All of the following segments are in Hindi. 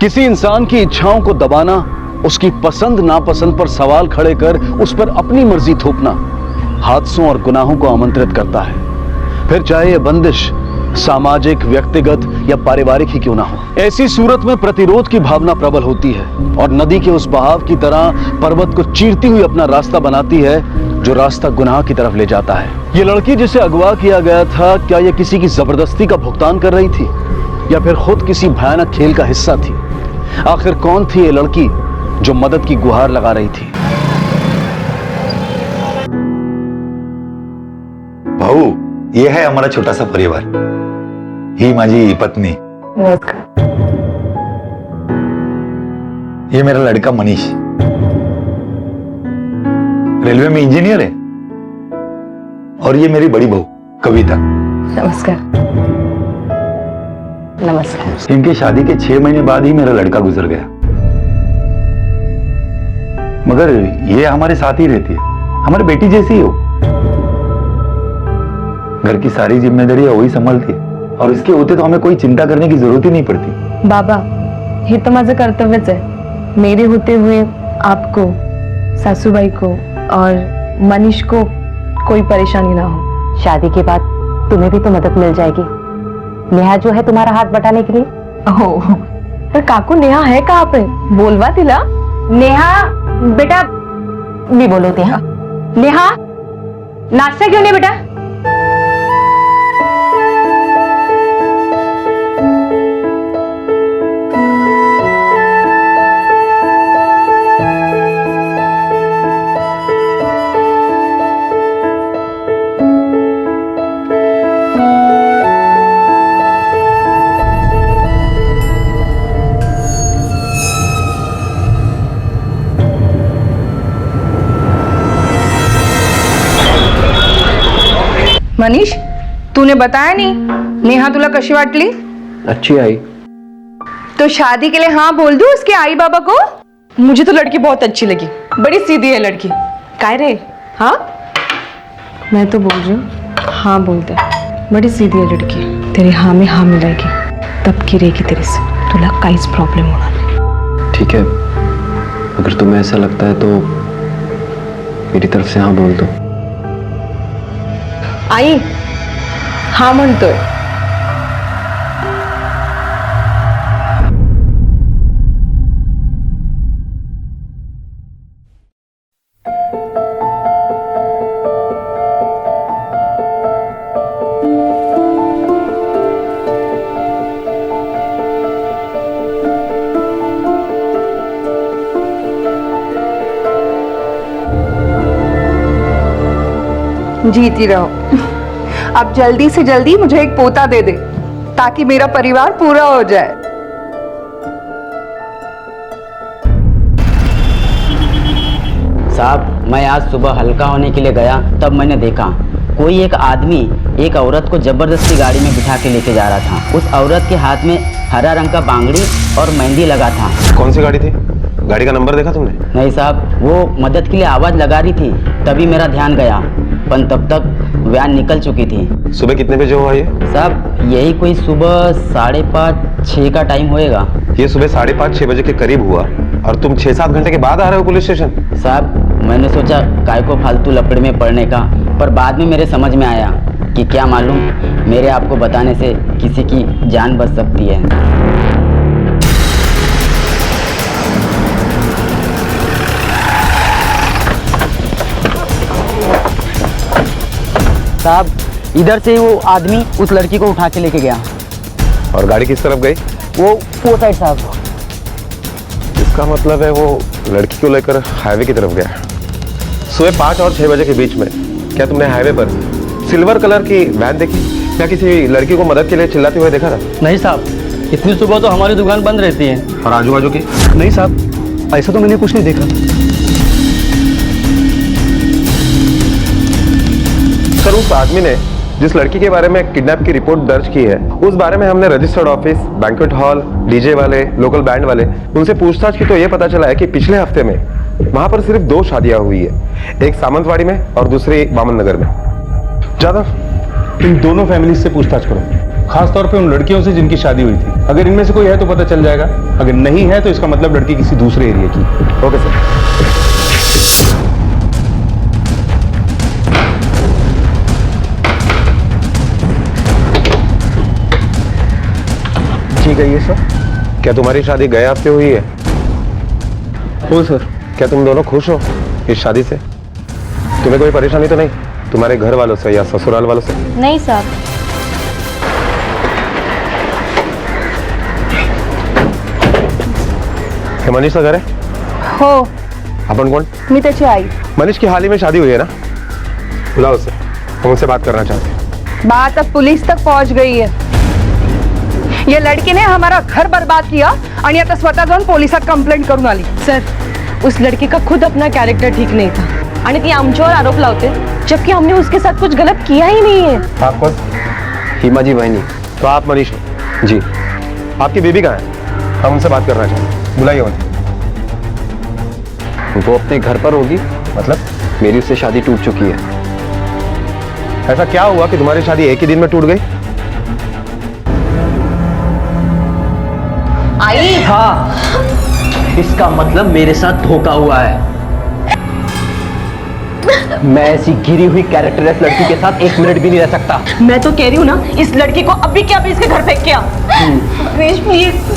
किसी इंसान की इच्छाओं को दबाना, उसकी पसंद नापसंद पर सवाल खड़े कर उस पर अपनी मर्जी थोपना हादसों और गुनाहों को आमंत्रित करता है, फिर चाहे यह बंदिश सामाजिक, व्यक्तिगत या पारिवारिक ही क्यों ना हो। ऐसी सूरत में प्रतिरोध की भावना प्रबल होती है और नदी के उस बहाव की तरह पर्वत को चीरती हुई अपना रास्ता बनाती है, जो रास्ता गुनाह की तरफ ले जाता है। ये लड़की जिसे अगवा किया गया था, क्या यह किसी की जबरदस्ती का भुगतान कर रही थी या फिर खुद किसी भयानक खेल का हिस्सा थी? आखिर कौन थी ये लड़की जो मदद की गुहार लगा रही थी? भाऊ, ये है हमारा छोटा सा परिवार। ही माझी पत्नी, ये मेरा लड़का मनीष, रेलवे में इंजीनियर है। और ये मेरी बड़ी बहू कविता। नमस्कार। नमस्कार। इनकी शादी के 6 महीने बाद ही मेरा लड़का गुजर गया, मगर ये हमारे साथ ही रहती है, हमारी बेटी जैसी हो। घर की सारी जिम्मेदारियां वही संभालती है और इसके होते तो हमें कोई चिंता करने की जरूरत ही नहीं पड़ती। बाबा, हे तो माझं कर्तव्यच आहे। मेरे होते हुए आपको, सासूबाई को और मनीष को कोई परेशानी ना हो। शादी के बाद तुम्हें भी तो मदद मिल जाएगी। नेहा जो है तुम्हारा हाथ बटाने के लिए। ओह, पर काकू नेहा है कहाँ पे? बोलवा तिला। नेहा बेटा, मी बोलवते हा। नेहा, नाश्ता घेऊन ये बेटा। मनीष, तूने बताया नहीं नेहा तुला कशी वाटली? अच्छी आई तो शादी के लिए हाँ बोल दूं उसके आई बाबा को? मुझे तो लड़की बहुत अच्छी लगी, बड़ी सीधी है लड़की। काय रे? हाँ, मैं तो बोल रही हूँ हाँ बोल दे। बड़ी सीधी है लड़की, तेरी हाँ में हाँ मिलाएगी, तब की रहेगी तेरे से, तुला काहीच प्रॉब्लेम होणार नाही। ठीक है, अगर तुम्हें ऐसा लगता है तो मेरी तरफ से हाँ बोल दो। आई हाँ म्हणतोय। जीती रहो। अब जल्दी से जल्दी मुझे एक पोता दे दे ताकि मेरा परिवार पूरा हो जाए। साहब, मैं आज सुबह हल्का होने के लिए गया, तब मैंने देखा कोई एक आदमी एक औरत को जबरदस्ती गाड़ी में बिठा के लेके जा रहा था। उस औरत के हाथ में हरा रंग का बांगड़ी और मेहंदी लगा था। कौन सी गाड़ी थी? गाड़ी का नंबर देखा तुमने? नहीं साहब, वो मदद के लिए आवाज लगा रही थी, तभी मेरा ध्यान गया, पर तब तक वैन निकल चुकी थी। सुबह कितने बजे हुआ ये? साहब, यही कोई सुबह 5:30-6 का टाइम होएगा। ये सुबह 5:30-6 बजे के करीब हुआ और तुम 6-7 घंटे के बाद आ रहे हो पुलिस स्टेशन? साहब, मैंने सोचा काय को फालतू लपड़े में पड़ने का, पर बाद में मेरे समझ में आया कि क्या मालूम मेरे आपको बताने से किसी की जान बच सकती है। साहब, इधर से वो आदमी उस लड़की को उठा के लेके गया। और गाड़ी किस तरफ गई? वो साइड साहब। इसका मतलब है वो लड़की को लेकर हाईवे की तरफ गया। सुबह 5 और 6 बजे के बीच में क्या तुमने हाईवे पर सिल्वर कलर की वैन देखी? क्या किसी लड़की को मदद के लिए चिल्लाते हुए देखा था? नहीं साहब, इतनी सुबह तो हमारी दुकान बंद रहती है। और आजू बाजू की? नहीं साहब, ऐसा तो मैंने कुछ नहीं देखा। सर, उस आदमी ने जिस लड़की के बारे में किडनैप की रिपोर्ट दर्ज की है, उस बारे में हमने registered office, banquet hall, DJ वाले, लोकल बैंड वाले, उनसे पूछताछ की तो ये पता चला है कि पिछले हफ्ते में वहां पर सिर्फ 2 शादियां हुई है, एक सामंतवाड़ी में और दूसरी बामन नगर में। ज्यादा इन दोनों फैमिली से पूछताछ करो। खास तौर पे उन लड़कियों से जिनकी शादी हुई थी। अगर इनमें से कोई है तो पता चल जाएगा, अगर नहीं है तो इसका मतलब लड़की किसी दूसरे एरिया की। Okay sir. ठीक है ये सर। क्या तुम्हारी शादी गए हफ्ते हुई है? हो सर। क्या तुम दोनों खुश हो इस शादी से? तुम्हें कोई परेशानी तो नहीं तुम्हारे घर वालों से या ससुराल वालों से? नहीं साहब। हे मनीष का घर है? हो अपन कौन? मी त्याची आई. मनीष की हाल ही में शादी हुई है ना? बुलाओ उसे, हम उससे बात करना चाहते हैं। बात अब पुलिस तक पहुंच गई है. ये लड़की ने हमारा घर बर्बाद किया आणि आता स्वतः जाऊन पोलिसात कंप्लेंट करून आली. सर, उस लड़की का खुद अपना कैरेक्टर ठीक नहीं था आणि ती आमच्यावर आरोप लावते जबकि हमने उसके साथ कुछ गलत किया ही नहीं है. आप कौन? हिमा जी बहनी। तो आप मनीष हो? जी। आपकी बेबी कहाँ है? हम उनसे बात करना चाहते हैं, बुलाइए उन्हें। वो अपने घर पर होगी। मतलब? मेरी उससे शादी टूट चुकी है। ऐसा क्या हुआ कि तुम्हारी शादी एक ही दिन में टूट गई? आई हाँ, इसका मतलब मेरे साथ धोखा हुआ है। मैं ऐसी गिरी हुई कैरेक्टरलेस लड़की के साथ 1 मिनट भी नहीं रह सकता। मैं तो कह रही हूँ ना, इस लड़की को अभी के अभी इसके घर फेंक के आ. प्लीज,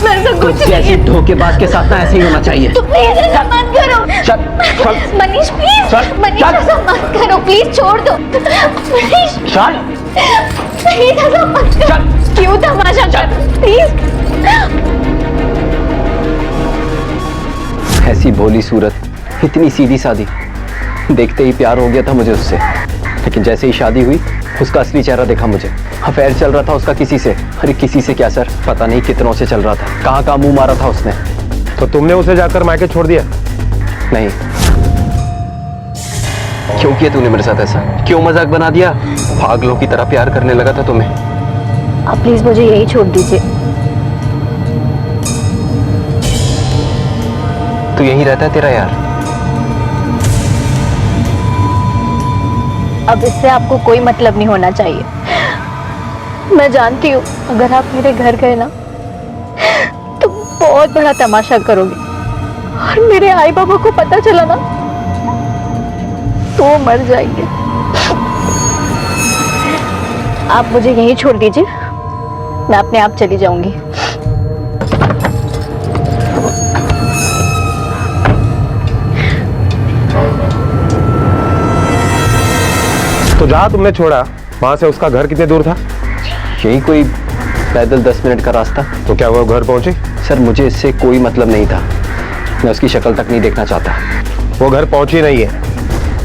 मैं सब कुछ जैसे धोखेबाज के साथ ना ऐसे ही होना चाहिए। तो प्लीज ऐसा मत करो। चल मनीष प्लीज, मनीष ऐसा मत करो, प्लीज छोड़ दो। मनीष चल प्लीज ऐसा मत करो। क्यों तमाशा कर? प्लीज। ऐसी भोली सूरत, इतनी सीधी सादी, देखते ही प्यार हो गया था मुझे उससे। लेकिन जैसे ही शादी हुई उसका असली चेहरा देखा मुझे। अफेयर चल रहा था उसका किसी से। अरे किसी से क्या सर, पता नहीं कितनों से चल रहा था। कहाँ कहाँ मुंह मारा था उसने। तो तुमने उसे जाकर मायके छोड़ दिया? नहीं। क्यों किया तूने मेरे साथ ऐसा? क्यों मजाक बना दिया? पागलों की तरह प्यार करने लगा था तुम्हें। आप प्लीज मुझे यही छोड़ दीजिए। तू यहीं रहता है तेरा यार? अब इससे आपको कोई मतलब नहीं होना चाहिए। मैं जानती हूँ अगर आप मेरे घर गए ना तो बहुत बड़ा तमाशा करोगे और मेरे आई बाबा को पता चला ना तो वो मर जाएंगे। आप मुझे यहीं छोड़ दीजिए, मैं अपने आप चली जाऊंगी। तो जहाँ तुमने छोड़ा वहां से उसका घर कितने दूर था? यही कोई पैदल 10 मिनट का रास्ता। तो क्या वो घर पहुंची? सर मुझे इससे कोई मतलब नहीं था। मैं उसकी शक्ल तक नहीं देखना चाहता। वो घर पहुंची नहीं है,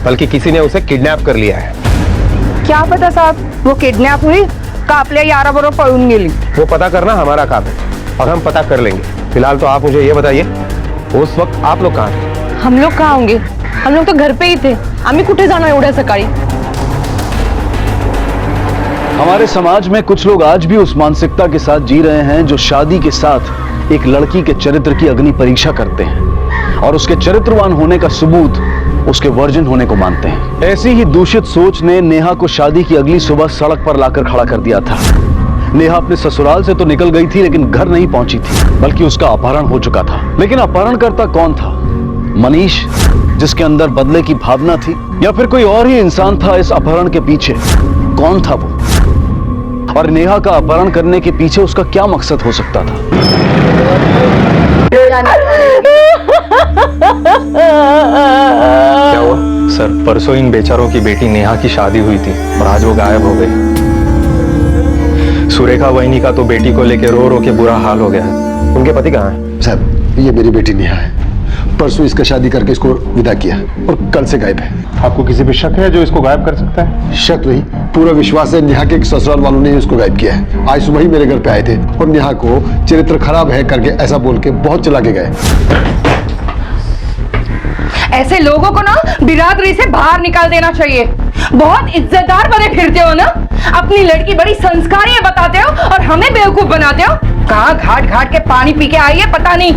बल्कि किसी ने उसे किडनैप कर लिया है। क्या पता साहब, वो किडनॅप हुई का आपल्या याराबरोबर पळून गेली? वो पता करना हमारा काम है और हम पता कर लेंगे। फिलहाल तो आप मुझे ये बताइए, उस वक्त आप लोग कहाँ थे? हम लोग कहाँ होंगे? हम लोग तो घर पे ही थे. आम्ही कुठे जाणार एवढ्या सकाळी? हमारे समाज में कुछ लोग आज भी उस मानसिकता के साथ जी रहे हैं जो शादी के साथ एक लड़की के चरित्र की अग्नि परीक्षा करते हैं और उसके चरित्रवान होने का सबूत उसके वर्जिन होने को मानते हैं। ऐसी ही दूषित सोच ने नेहा को शादी की अगली सुबह सड़क पर लाकर खड़ा कर दिया था। नेहा अपने ससुराल से तो निकल गई थी लेकिन घर नहीं पहुंची थी, बल्कि उसका अपहरण हो चुका था। लेकिन अपहरणकर्ता कौन था? मनीष, जिसके अंदर बदले की भावना थी, या फिर कोई और ही इंसान था इस अपहरण के पीछे? कौन था वो? और नेहा का अपहरण करने के पीछे उसका क्या मकसद हो सकता था? क्या हुआ? सर परसों इन बेचारों की बेटी नेहा की शादी हुई थी और आज वो गायब हो गई। सुरेखा वहिनी का तो बेटी को लेकर रो रो के बुरा हाल हो गया है। उनके पति कहाँ हैं? साहब ये मेरी बेटी नेहा है। परसों इसका शादी करके इसको विदा किया और कल से गायब है। आपको किसी पे शक है जो इसको गायब कर सकता है? शक नहीं, पूरा विश्वास है नेहा के ससुराल वालों ने इसको गायब किया है। आज सुबह ही मेरे घर पे आए थे और नेहा को चरित्र खराब है करके ऐसा बोल के बहुत चला के गए। ऐसे लोगों को ना बिरादरी से बाहर निकाल देना चाहिए। बहुत इज्जतदार बने फिरते हो ना, अपनी लड़की बड़ी संस्कारी है बताते हो और हमें बेवकूफ बनाते हो। कहाँ घाट घाट के पानी पी के आई है पता नहीं।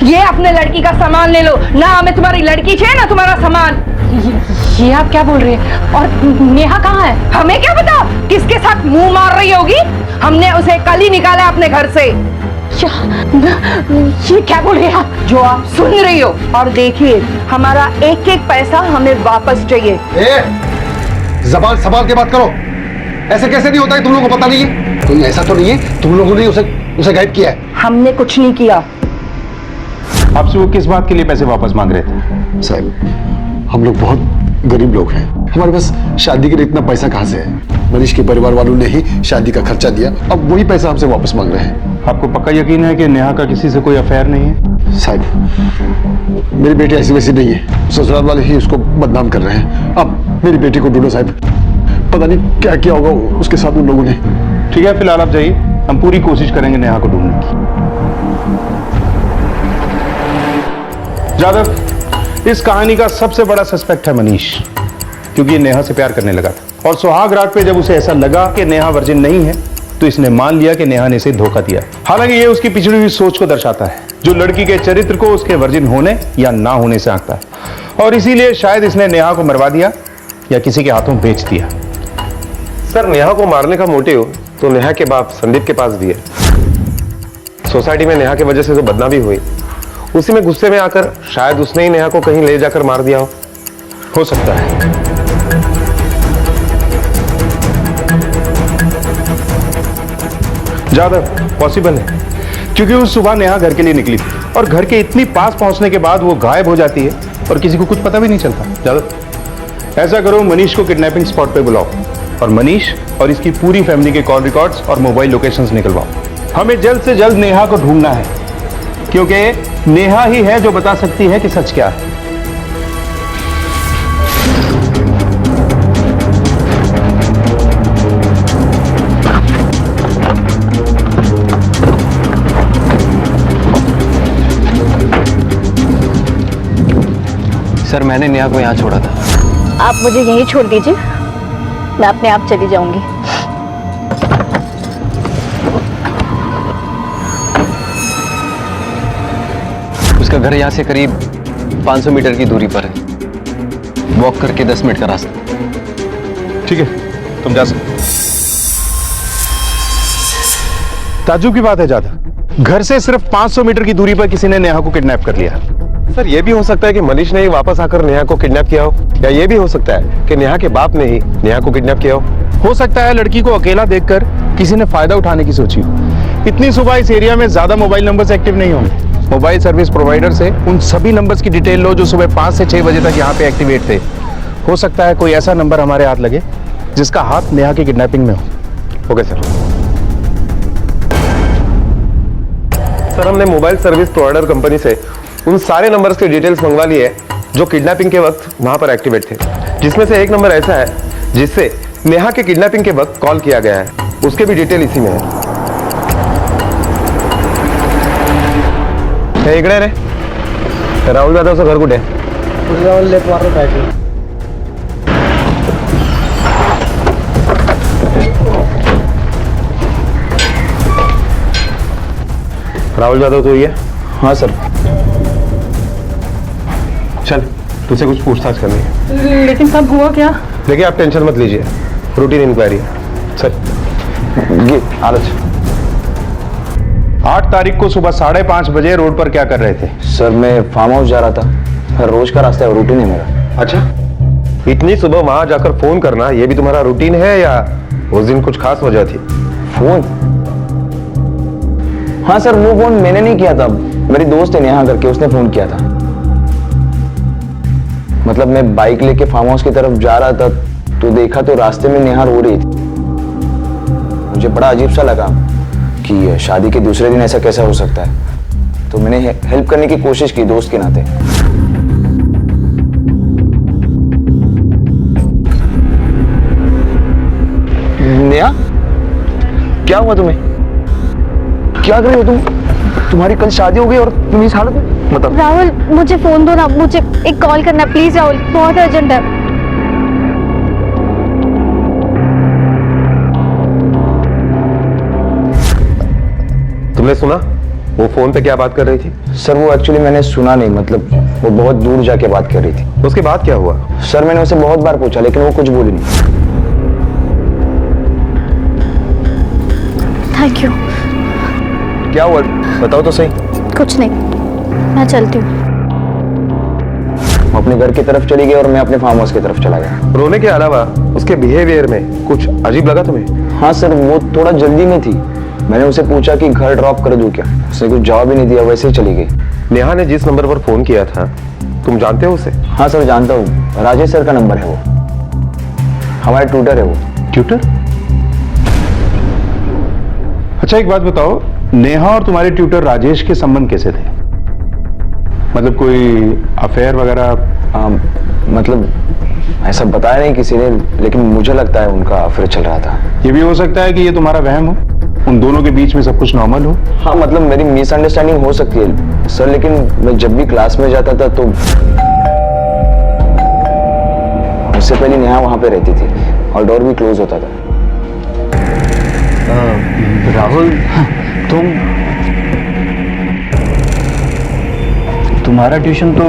ये अपने लड़की का सामान ले लो ना, हमें तुम्हारी लड़की चाहिए ना तुम्हारा सामान। ये आप क्या बोल रही हैं? और नेहा कहाँ है? हमें क्या पता किसके साथ मुंह मार रही होगी। हमने उसे कल ही निकाला अपने घर से। ये क्या बोल रही है आप? जो आप सुन रही हो। और देखिए, हमारा एक एक पैसा हमें वापस चाहिए। जबान संभाल के बात करो। ऐसे कैसे नहीं होता है, तुम लोगों को पता नहीं है? तो ऐसा तो नहीं है तुम लोगों ने उसे गायब किया है? हमने कुछ नहीं किया। आपसे वो किस बात के लिए पैसे वापस मांग रहे थे? साहब, हम लोग बहुत गरीब लोग हैं, हमारे पास शादी के लिए इतना पैसा कहाँ से है? मनीष के परिवार वालों ने ही शादी का खर्चा दिया, अब वही पैसा हमसे वापस मांग रहे हैं। आपको पक्का यकीन है कि नेहा का किसी से कोई अफेयर नहीं है? साहब, मेरी बेटी ऐसी वैसी नहीं है, ससुराल वाले ही उसको बदनाम कर रहे हैं। अब मेरी बेटी को ढूंढो साहब, पता नहीं क्या किया होगा उसके साथ उन लोगों ने। ठीक है, फिलहाल आप जाइए, हम पूरी कोशिश करेंगे नेहा को ढूंढने की। जादव, इस कहानी का सबसे बड़ा सस्पेक्ट है मनीष, क्योंकि ये नेहा से प्यार करने लगा था और सुहाग रात पे जब उसे ऐसा लगा कि नेहा वर्जिन नहीं है तो इसने मान लिया कि नेहा ने इसे धोखा दिया। हालांकि ये उसकी पिछड़ी हुई सोच को दर्शाता है, जो लड़की के चरित्र को उसके वर्जिन होने या ना होने से आंकता है, और इसीलिए शायद इसने नेहा को मरवा दिया या किसी के हाथों बेच दिया। सर, नेहा को मारने का मोटिव तो नेहा के बाप संदीप के पास भी है। सोसाइटी में नेहा की वजह से जो बदनामी हुई, उसी में गुस्से में आकर शायद उसने ही नेहा को कहीं ले जाकर मार दिया हो सकता है। ज्यादा पॉसिबल है, क्योंकि उस सुबह नेहा घर के लिए निकली थी और घर के इतनी पास पहुंचने के बाद वो गायब हो जाती है और किसी को कुछ पता भी नहीं चलता। ज्यादा ऐसा करो, मनीष को किडनैपिंग स्पॉट पे बुलाओ और मनीष और इसकी पूरी फैमिली के कॉल रिकॉर्ड्स और मोबाइल लोकेशंस निकलवाओ। हमें जल्द से जल्द नेहा को ढूंढना है, क्योंकि नेहा ही है जो बता सकती है कि सच क्या है। सर, मैंने नेहा को यहाँ छोड़ा था। आप मुझे यहीं छोड़ दीजिए, मैं अपने आप चली जाऊंगी। उसका घर यहाँ से करीब 500 मीटर की दूरी पर है, वॉक करके 10 मिनट का रास्ता। ठीक है, तुम जा सकते। ताज्जुब की बात है ज्यादा, घर से सिर्फ 500 मीटर की दूरी पर किसी ने नेहा को किडनैप कर लिया। सर, ये भी हो सकता है कि मनीष ने ही वापस आकर नेहा को किडनैप किया हो, या ये भी हो सकता है कि नेहा के बाप ने ही नेहा को किडनैप किया हो सकता है लड़की को अकेला देखकर किसी ने फायदा उठाने की सोची हो। इतनी सुबह इस एरिया में ज्यादा मोबाइल नंबर्स एक्टिव नहीं होंगे। मोबाइल सर्विस प्रोवाइडर से उन सभी नंबर्स की डिटेल लो जो सुबह 5 से 6 बजे तक यहाँ पे एक्टिवेट थे। हो सकता है कोई ऐसा नंबर हमारे हाथ लगे जिसका हाथ नेहा की किडनैपिंग में हो। Okay sir. सर, हमने मोबाइल सर्विस प्रोवाइडर कंपनी से उन सारे नंबर्स के डिटेल्स मंगवा लिए हैं जो किडनैपिंग के वक्त वहां पर एक्टिवेट थे, जिसमें से एक नंबर ऐसा है जिससे नेहा के किडनैपिंग के वक्त कॉल किया गया है, उसके भी डिटेल इसी में है। इकडे रे राहुल जाधवचं घर कुठे? राहुल जाधव तो ही है? हाँ सर। चल, तुझसे कुछ पूछताछ करनी है। लेकिन साहब हुआ क्या? देखिए, आप टेंशन मत लीजिए, रूटीन इंक्वायरी है। चल ये आलोच। 8 तारीख को सुबह 5:30 बजे रोड पर क्या कर रहे थे? सर, मैं फार्म हाउस जा रहा था, रोज का रास्ता है, रूटीन है मेरा। अच्छा, इतनी सुबह वहां जाकर फोन करना ये भी तुम्हारा रूटीन है या उस दिन कुछ खास वजह थी? फोन? हाँ सर, वो फोन मैंने नहीं किया था, मेरी दोस्त है नेहा करके, उसने फोन किया था। मतलब मैं बाइक लेके फार्म हाउस की तरफ जा रहा था तो देखा तो रास्ते में नेहा रो रही थी। मुझे बड़ा अजीब सा लगा कि शादी के दूसरे दिन ऐसा कैसा हो सकता है, तो मैंने हेल्प करने की कोशिश की दोस्त के नाते। नेहा, क्या हुआ तुम्हें? क्या कर रही हो तुम? तुम्हारी कल शादी हो गई और तुम इस हालत में? मतलब राहुल, मुझे फोन दो ना, मुझे एक कॉल करना प्लीज। राहुल, बहुत अर्जेंट है। तुमने सुना वो फोन पे क्या बात कर रही थी? सर, वो एक्चुअली मैंने सुना नहीं, मतलब वो बहुत दूर जाके बात कर रही थी। उसके बाद क्या हुआ? सर मैंने उसे बहुत बार पूछा लेकिन वो कुछ बोली नहीं। Thank you. क्या हुआ बताओ तो सही। कुछ नहीं, मैं चलती हूँ। वो अपने घर की तरफ चली गई और मैं अपने फार्म हाउस की तरफ चला गया। रोने के अलावा उसके बिहेवियर में कुछ अजीब लगा तुम्हें? हाँ सर, वो थोड़ा जल्दी में थी। मैंने उसे पूछा कि घर ड्रॉप कर दूं क्या, उसने कुछ जवाब ही नहीं दिया, वैसे ही चली गई। नेहा ने जिस नंबर पर फोन किया था, तुम जानते हो उसे? हाँ सर जानता हूँ, राजेश सर का नंबर है वो, हमारे ट्यूटर है वो। ट्यूटर? अच्छा एक बात बताओ, नेहा और तुम्हारे ट्यूटर राजेश के संबंध कैसे थे? मतलब कोई अफेयर वगैरह? मतलब ऐसा बताया नहीं किसी ने, लेकिन मुझे लगता है उनका अफेयर चल रहा था। ये भी हो सकता है कि ये तुम्हारा वहम हो, उन दोनों के बीच में सब कुछ नॉर्मल हो। हाँ मतलब मेरी मिसअंडरस्टैंडिंग हो सकती है सर, लेकिन मैं जब भी क्लास में जाता था तो उससे पहले नेहा वहां पे रहती थी और डोर भी क्लोज होता था। राहुल, तुम्हारा ट्यूशन तो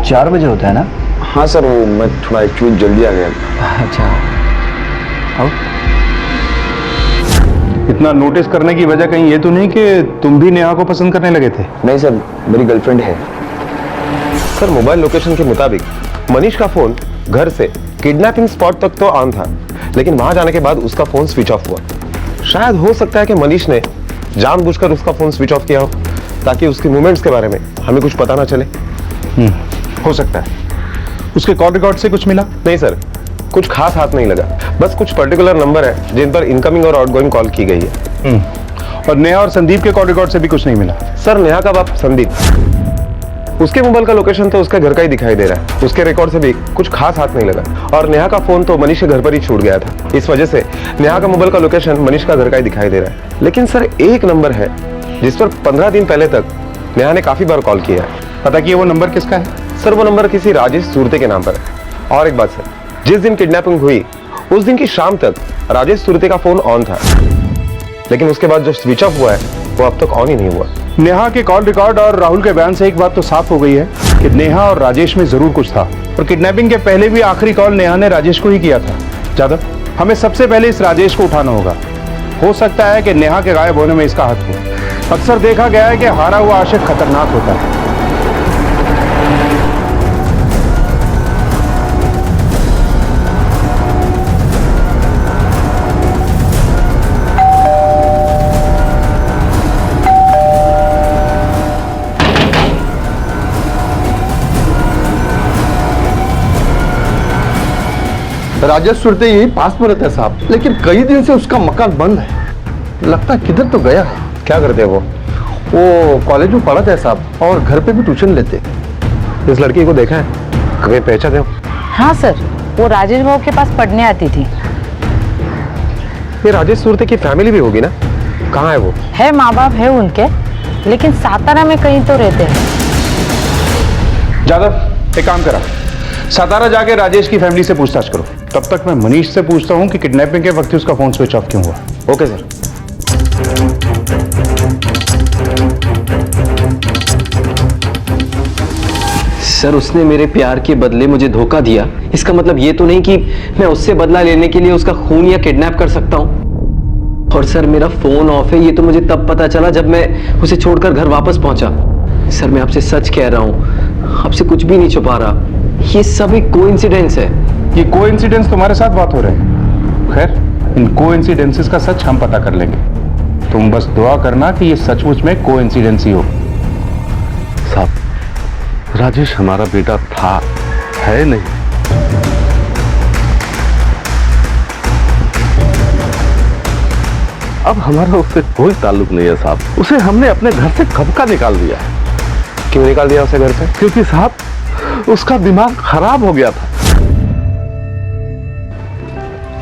4 बजे होता है ना? हाँ सर, वो मैं थोड़ा एक्चुअली जल्दी आ गया। अच्छा, आओ। इतना नोटिस करने की वजह कहीं ये तो नहीं कि तुम भी नेहा को पसंद करने लगे थे? नहीं सर, मेरी गर्लफ्रेंड है। सर मोबाइल लोकेशन के मुताबिक मनीष का फोन घर से किडनैपिंग स्पॉट तक तो ऑन था, लेकिन वहां जाने के बाद उसका फोन स्विच ऑफ हुआ। शायद हो सकता है कि मनीष ने जानबूझकर उसका फोन स्विच ऑफ किया हो ताकि उसके मूवमेंट्स के बारे में हमें कुछ पता ना चले। हो सकता है। उसके कॉल रिकॉर्ड से कुछ मिला? नहीं सर, कुछ खास हाथ नहीं लगा, बस कुछ पर्टिकुलर नंबर है जिन पर इनकमिंग और आउटगोइंग कॉल की गई है। और नेहा और संदीप के कॉल रिकॉर्ड से भी कुछ नहीं मिला? सर नेहा का बाप संदीप, उसके मोबाइल का लोकेशन तो उसके घर का ही दिखाई दे रहा है, उसके रिकॉर्ड से भी कुछ खास हाथ नहीं लगा। और नेहा का फोन तो मनीष के घर पर ही छूट गया था, इस वजह से नेहा का मोबाइल का लोकेशन मनीष का घर का ही दिखाई दे रहा है। लेकिन सर एक नंबर है जिस पर 15 दिन पहले तक नेहा ने काफी बार कॉल किया है। पता किया वो नंबर किसका है? सर वो नंबर किसी राजेश सुरते के नाम पर है। और एक बात सर, जिस दिन किडनैपिंग हुई उस दिन की शाम तक राजेश सुरते का फोन ऑन था, लेकिन उसके बाद जो स्विच ऑफ हुआ है वो अब तक ऑन ही नहीं हुआ। नेहा के कॉल रिकॉर्ड और राहुल के बयान से एक बात तो साफ हो गई है कि नेहा और राजेश में जरूर कुछ था, और किडनैपिंग के पहले भी आखिरी कॉल नेहा ने राजेश को ही किया था। जादव, हमें सबसे पहले इस राजेश को उठाना होगा। हो सकता है कि नेहा के गायब होने में इसका हाथ हो। अक्सर देखा गया है कि हारा हुआ आशिक खतरनाक होता है। राजेश सुरते यही पास में रहता है साहब, लेकिन कई दिन से उसका मकान बंद है। लगता है किधर तो गया है। क्या करते हैं वो? कॉलेज में पढ़ाते हैं साहब और घर पे भी ट्यूशन लेते। इस लड़की को देखा है, कभी पहचाने हो? हाँ सर, वो राजेश बाबू के पास पढ़ने आती थी। ये राजेश सुरते की फैमिली भी होगी ना? कहाँ है वो? है, माँ बाप है उनके, लेकिन सातारा में कहीं तो रहते हैं। जादव, एक काम करा, सातारा जाके राजेश की फैमिली से पूछताछ करो। तब तक मैं मनीष से पूछता हूँ कि किडनैपिंग के वक्त ही उसका फोन स्विच ऑफ क्यों हुआ। Okay sir. सर, उसने मेरे प्यार के बदले मुझे धोखा दिया, इसका मतलब ये तो नहीं कि मैं उससे बदला लेने के लिए उसका खून या किडनैप कर सकता हूँ। और सर, मेरा फोन ऑफ है, ये तो मुझे तब पता चला जब मैं उसे छोड़कर घर वापस पहुंचा। सर, मैं आपसे सच कह रहा हूँ, आपसे कुछ भी नहीं छुपा रहा। ये सब एक कोइंसिडेंस है। ये कोइंसिडेंस तुम्हारे साथ बात हो रहे हैं। खैर, इन कोइंसिडेंसेस का सच हम पता कर लेंगे। तुम बस दुआ करना कि ये सचमुच में कोइंसिडेंस ही हो। साहब, राजेश हमारा बेटा था, है नहीं। अब हमारा उससे कोई ताल्लुक नहीं है साहब। उसे हमने अपने घर से कब का निकाल दिया है। क्यों निकाल दिया उसे घर से? क्योंकि साहब उसका दिमाग खराब हो गया था।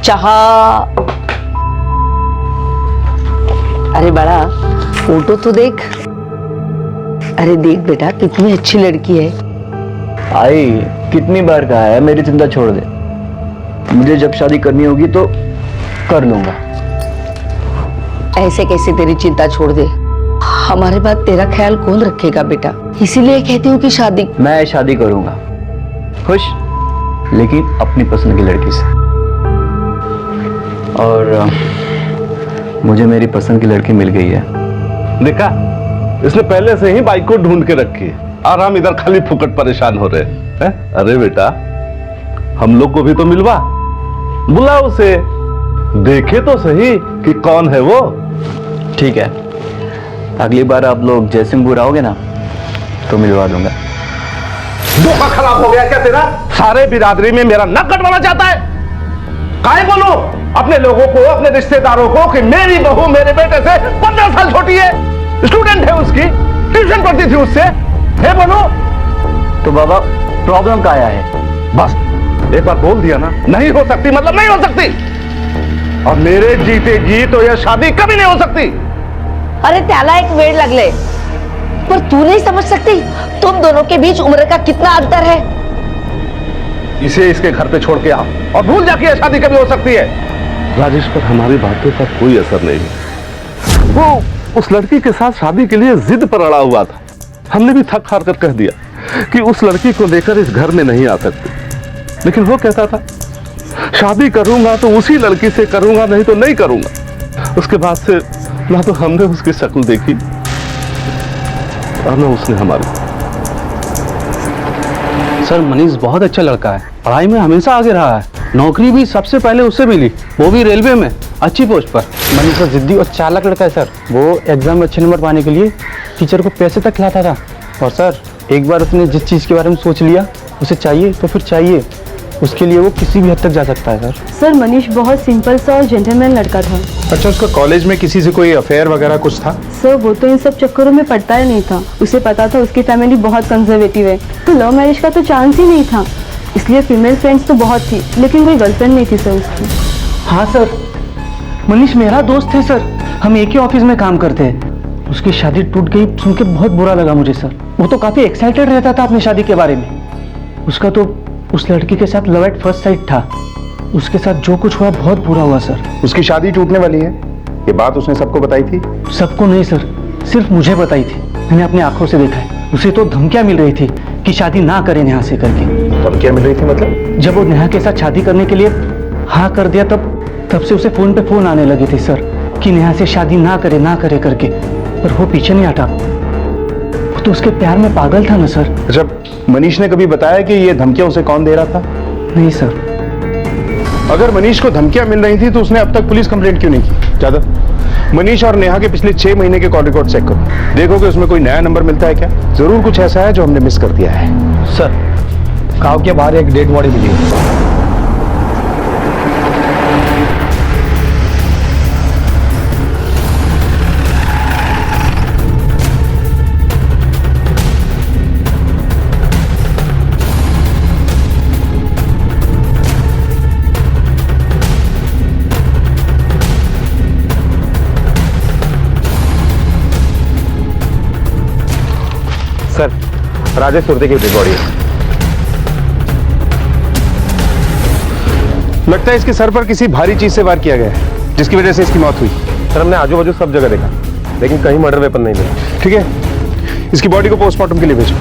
चाह, अरे बड़ा फोटो तो देख। अरे देख बेटा, कितनी अच्छी लड़की है। आई कितनी बार कहा है मेरी चिंता छोड़ दे, मुझे जब शादी करनी होगी तो कर लूंगा। ऐसे कैसे तेरी चिंता छोड़ दे? हमारे बाद तेरा ख्याल कौन रखेगा बेटा? इसीलिए कहती हूँ कि शादी। मैं शादी करूंगा, खुश, लेकिन अपनी पसंद की लड़की से। और मुझे मेरी पसंद की लड़की मिल गई है। देखा, इसने पहले से ही बाइक को ढूंढ के रखी है और हम इधर खाली फुकट परेशान हो रहे हैं। अरे बेटा, हम लोग को भी तो मिलवा, बुला उसे, देखे तो सही कि कौन है वो। ठीक है, अगली बार आप लोग जयसिंहपुर आओगे ना तो मिलवा दूंगा। धोखा खराब हो गया क्या तेरा? सारे बिरादरी में मेरा नक कटवाना चाहता है? काहे बोलूं अपने लोगों को, अपने रिश्तेदारों को कि मेरी बहू मेरे बेटे से 15 साल छोटी है, स्टूडेंट है उसकी, ट्यूशन पढ़ती थी उससे, है बोलो? तो बाबा प्रॉब्लम क्या है? बस एक बार बोल दिया ना, नहीं हो सकती मतलब नहीं हो सकती, और मेरे जीते जी तो यह शादी कभी नहीं हो सकती। अरे त्याला एक वेळ लागले, पर तू नहीं समझ सकती तुम दोनों के बीच उम्र का कितना अंतर है? इसे इसके घर पे छोड़ के आओ और भूल जा कि यह शादी कभी हो सकती है। राजेश पर हमारी बातों का कोई असर नहीं है। वो उस लड़की के साथ शादी के लिए जिद पर अड़ा हुआ था। हमने भी थक हार कर कह दिया कि उस लड़की को लेकर इस घर में नहीं आ सकते, लेकिन वो कहता था शादी करूंगा तो उसी लड़की से करूंगा, नहीं तो नहीं करूंगा। उसके बाद से ना तो हमने उसकी शक्ल देखी और ना उसने हमारी। सर, मनीष बहुत अच्छा लड़का है, पढ़ाई में हमेशा आगे रहा है, नौकरी भी सबसे पहले उससे मिली, वो भी रेलवे में अच्छी पोस्ट पर। मनीष तो जिद्दी और चालाक लड़का है सर। वो एग्जाम में अच्छे नंबर पाने के लिए टीचर को पैसे तक खिलाता था। और सर, एक बार उसने जिस चीज़ के बारे में सोच लिया, उसे चाहिए तो फिर चाहिए, उसके लिए वो किसी भी हद तक जा सकता है सर। सर, मनीष बहुत सिंपल सा और जेंटलमैन लड़का था। अच्छा, उसका कॉलेज में किसी से कोई अफेयर वगैरह कुछ था? सर, वो तो इन सब चक्करों में पड़ता ही नहीं था। उसे पता था उसकी फैमिली बहुत कंजर्वेटिव है, तो लव मैरिज का तो चांस ही नहीं था। इसलिए फीमेल फ्रेंड्स तो बहुत थी, लेकिन कोई गर्लफ्रेंड नहीं थी सर उसकी। हाँ सर, मनीष मेरा दोस्त है सर, हम एक ही ऑफिस में काम करते हैं। उसकी शादी टूट गई सुन के बहुत बुरा लगा मुझे सर। वो तो काफी एक्साइटेड रहता था अपनी शादी के बारे में। उसका तो उस लड़की के साथ लव एट फर्स्ट साइट था। उसके साथ जो कुछ हुआ बहुत बुरा हुआ सर। उसकी शादी टूटने वाली है, ये बात उसने सबको बताई थी? सबको नहीं सर, सिर्फ मुझे बताई थी। मैंने अपनी आंखों से देखा है। उसे तो धमकियां मिल रही थी कि शादी ना करे नेहा से करके। धमकियां मिल रही थी मतलब? जब वो नेहा के साथ शादी करने के लिए हाँ कर दिया, तब से उसे फोन पे फोन आने लगे थे सर कि नेहा से शादी ना करे करके। पर वो पीछे नहीं हटा, वो तो उसके प्यार में पागल था ना सर। जब मनीष ने कभी बताया कि ये धमकियां उसे कौन दे रहा था? नहीं सर। अगर मनीष को धमकियां मिल रही थी तो उसने अब तक पुलिस कंप्लेंट क्यों नहीं की? जादव, मनीष और नेहा के पिछले 6 महीने के कॉल रिकॉर्ड चेक करो, देखो कि उसमें कोई नया नंबर मिलता है क्या। जरूर कुछ ऐसा है जो हमने मिस कर दिया है। सर, गांव के बाहर एक डेड बॉडी मिली है। सर, राजेश सुरते की डेड बॉडी है। लगता है इसके सर पर किसी भारी चीज से वार किया गया है, जिसकी वजह से इसकी मौत हुई। सर, हमने आजू बाजू सब जगह देखा, लेकिन कहीं मर्डर वेपन नहीं मिला। ठीक है, इसकी बॉडी को पोस्टमार्टम के लिए भेजो।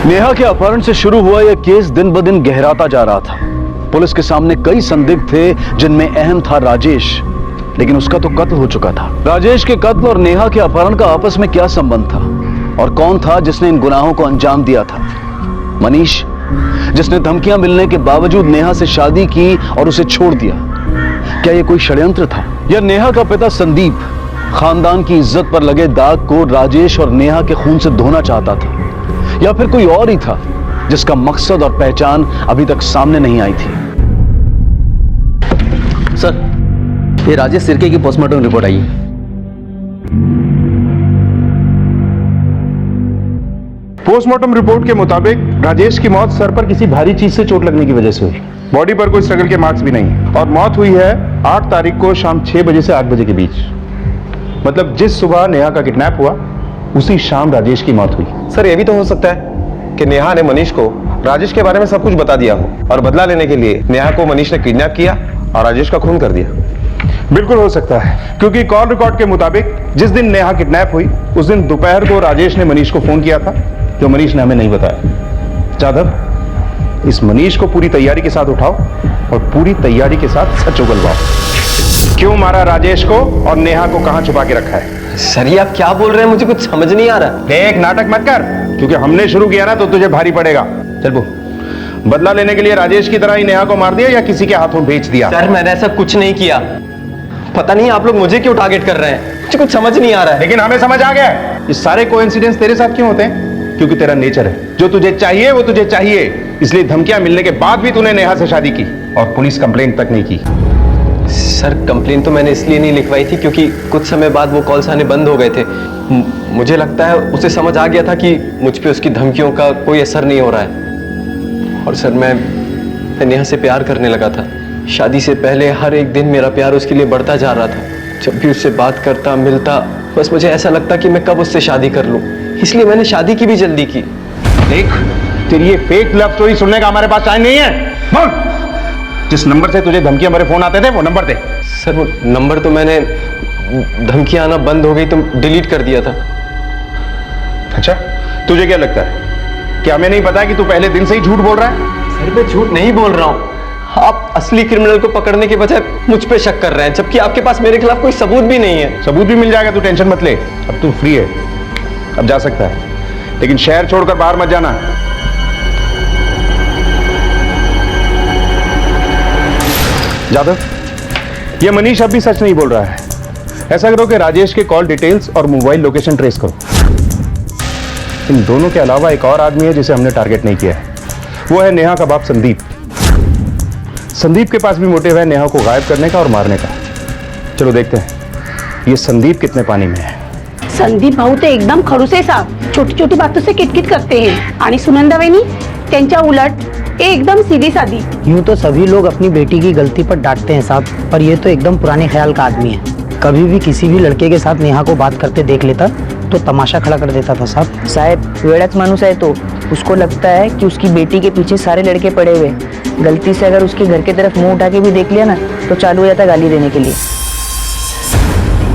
नेहा के अपहरण से शुरू हुआ यह केस दिन ब दिन गहराता जा रहा था। पुलिस के सामने कई संदिग्ध थे, जिनमें अहम था राजेश, लेकिन उसका तो कत्ल हो चुका था। राजेश के कत्ल और नेहा के अपहरण का आपस में क्या संबंध था, और कौन था जिसने इन गुनाहों को अंजाम दिया था? मनीष, जिसने धमकियां मिलने के बावजूद नेहा से शादी की और उसे छोड़ दिया। क्या यह कोई षड्यंत्र था, या नेहा का पिता संदीप खानदान की इज्जत पर लगे दाग को राजेश और नेहा के खून से धोना चाहता था, या फिर कोई और ही था जिसका मकसद और पहचान अभी तक सामने नहीं आई थी? सर, ये राजेश सिरके की पोस्टमार्टम रिपोर्ट आई है। पोस्टमार्टम रिपोर्ट के मुताबिक राजेश की मौत सर पर किसी भारी चीज से चोट लगने की वजह से हुई। बॉडी पर कोई स्ट्रगल के मार्क्स भी नहीं, और मौत हुई है 8 तारीख को शाम 6 बजे से 8 बजे के बीच। मतलब जिस सुबह नेहा का किडनैप हुआ, उसी शाम राजेश की मौत हुई। सर, ये भी तो हो सकता है कि नेहा ने मनीष को राजेश के बारे में सब कुछ बता दिया हो, और बदला लेने के लिए नेहा को मनीष ने किडनैप किया और राजेश का खून कर दिया। बिल्कुल हो सकता है, क्योंकि कॉल रिकॉर्ड के मुताबिक जिस दिन नेहा किडनैप हुई उस दिन दोपहर को राजेश ने मनीष को फोन किया था, जो मनीष ने हमें नहीं बताया। जाधव, इस मनीष को पूरी तैयारी के साथ उठाओ और पूरी तैयारी के साथ सच उगलवाओ। क्यों मारा राजेश को और नेहा को कहां छुपा के रखा है? सर ये आप क्या बोल रहे हैं, मुझे कुछ समझ नहीं आ रहा। देख, नाटक मत कर, क्योंकि हमने शुरू किया ना तो तुझे भारी पड़ेगा। चल वो बदला लेने के लिए राजेश की तरह ही नेहा को मार दिया या किसी के हाथों बेच दिया? सर मैंने ऐसा कुछ नहीं किया। पता नहीं आप लोग मुझे क्यों टारगेट कर रहे हैं, मुझे कुछ समझ नहीं आ रहा है। लेकिन हमें समझ आ गया है। ये सारे कोइंसिडेंस तेरे साथ क्यों होते हैं? क्योंकि तेरा नेचर है, जो तुझे चाहिए वो तुझे चाहिए, इसलिए धमकियां मिलने के बाद भी तूने नेहा से शादी की और पुलिस कंप्लेंट तक नहीं की। सर कंप्लेन तो मैंने इसलिए नहीं लिखवाई थी क्योंकि कुछ समय बाद वो कॉल्स आने बंद हो गए थे। मुझे लगता है उसे समझ आ गया था कि मुझ पे उसकी धमकियों का कोई असर नहीं हो रहा है। और सर मैं नेहा से प्यार करने लगा था। शादी से पहले हर एक दिन मेरा प्यार उसके लिए बढ़ता जा रहा था। जब भी उससे बात करता मिलता, बस मुझे ऐसा लगता कि मैं कब उससे शादी कर लूं, इसलिए मैंने शादी की भी जल्दी की। देख, तेरी ये फेक लव स्टोरी सुनने का हमारे पास टाइम नहीं है। बोल, जिस नंबर से तुझे धमकियां मेरे फोन आते थे वो नंबर दे। सर वो नंबर तो मैंने, धमकियां आना बंद हो गई तो डिलीट कर दिया था। अच्छा, तुझे क्या लगता है कि हमें नहीं पता कि तू पहले दिन से ही झूठ बोल रहा है? सर मैं झूठ नहीं बोल रहा हूँ, आप असली क्रिमिनल को पकड़ने के बजाय मुझ पे शक कर रहे हैं, जबकि आपके पास मेरे खिलाफ कोई सबूत भी नहीं है। सबूत भी मिल जाएगा, तू टेंशन मत ले। अब तू फ्री है, अब जा सकता है, लेकिन शहर छोड़कर बाहर मत जाना। जादव, ये मनीष अब भी सच नहीं बोल रहा है। ऐसा करो कि राजेश के कॉल डिटेल्स और मोबाइल लोकेशन ट्रेस करो। इन दोनों के अलावा एक और आदमी है जिसे हमने टारगेट नहीं किया है, वो है नेहा का बाप संदीप। संदीप के पास भी मोटिव है नेहा को गायब करने का और मारने का। चलो देखते हैं ये संदीप कितने पानी में है। संदीप भाऊ तो एकदम खडूस आहे साहब, छोटी छोटी बातों से किटकिट करते हैं। आणि सुनंदा वहिनी त्यांच्या उलट एकदम सीधी सादी। यूं तो सभी लोग अपनी बेटी की गलती पर डांटते हैं साहब, पर ये तो एकदम पुराने ख्याल का आदमी है। कभी भी किसी भी लड़के के साथ नेहा को बात करते देख लेता तो तमाशा खड़ा कर देता था साहब। साहब वेड़ाच मानुस है, तो उसको लगता है कि उसकी बेटी के पीछे सारे लड़के पड़े हुए। गलती से अगर उसके घर की तरफ मुंह उठा के भी देख लिया ना तो चालू हो जाता गाली देने के लिए।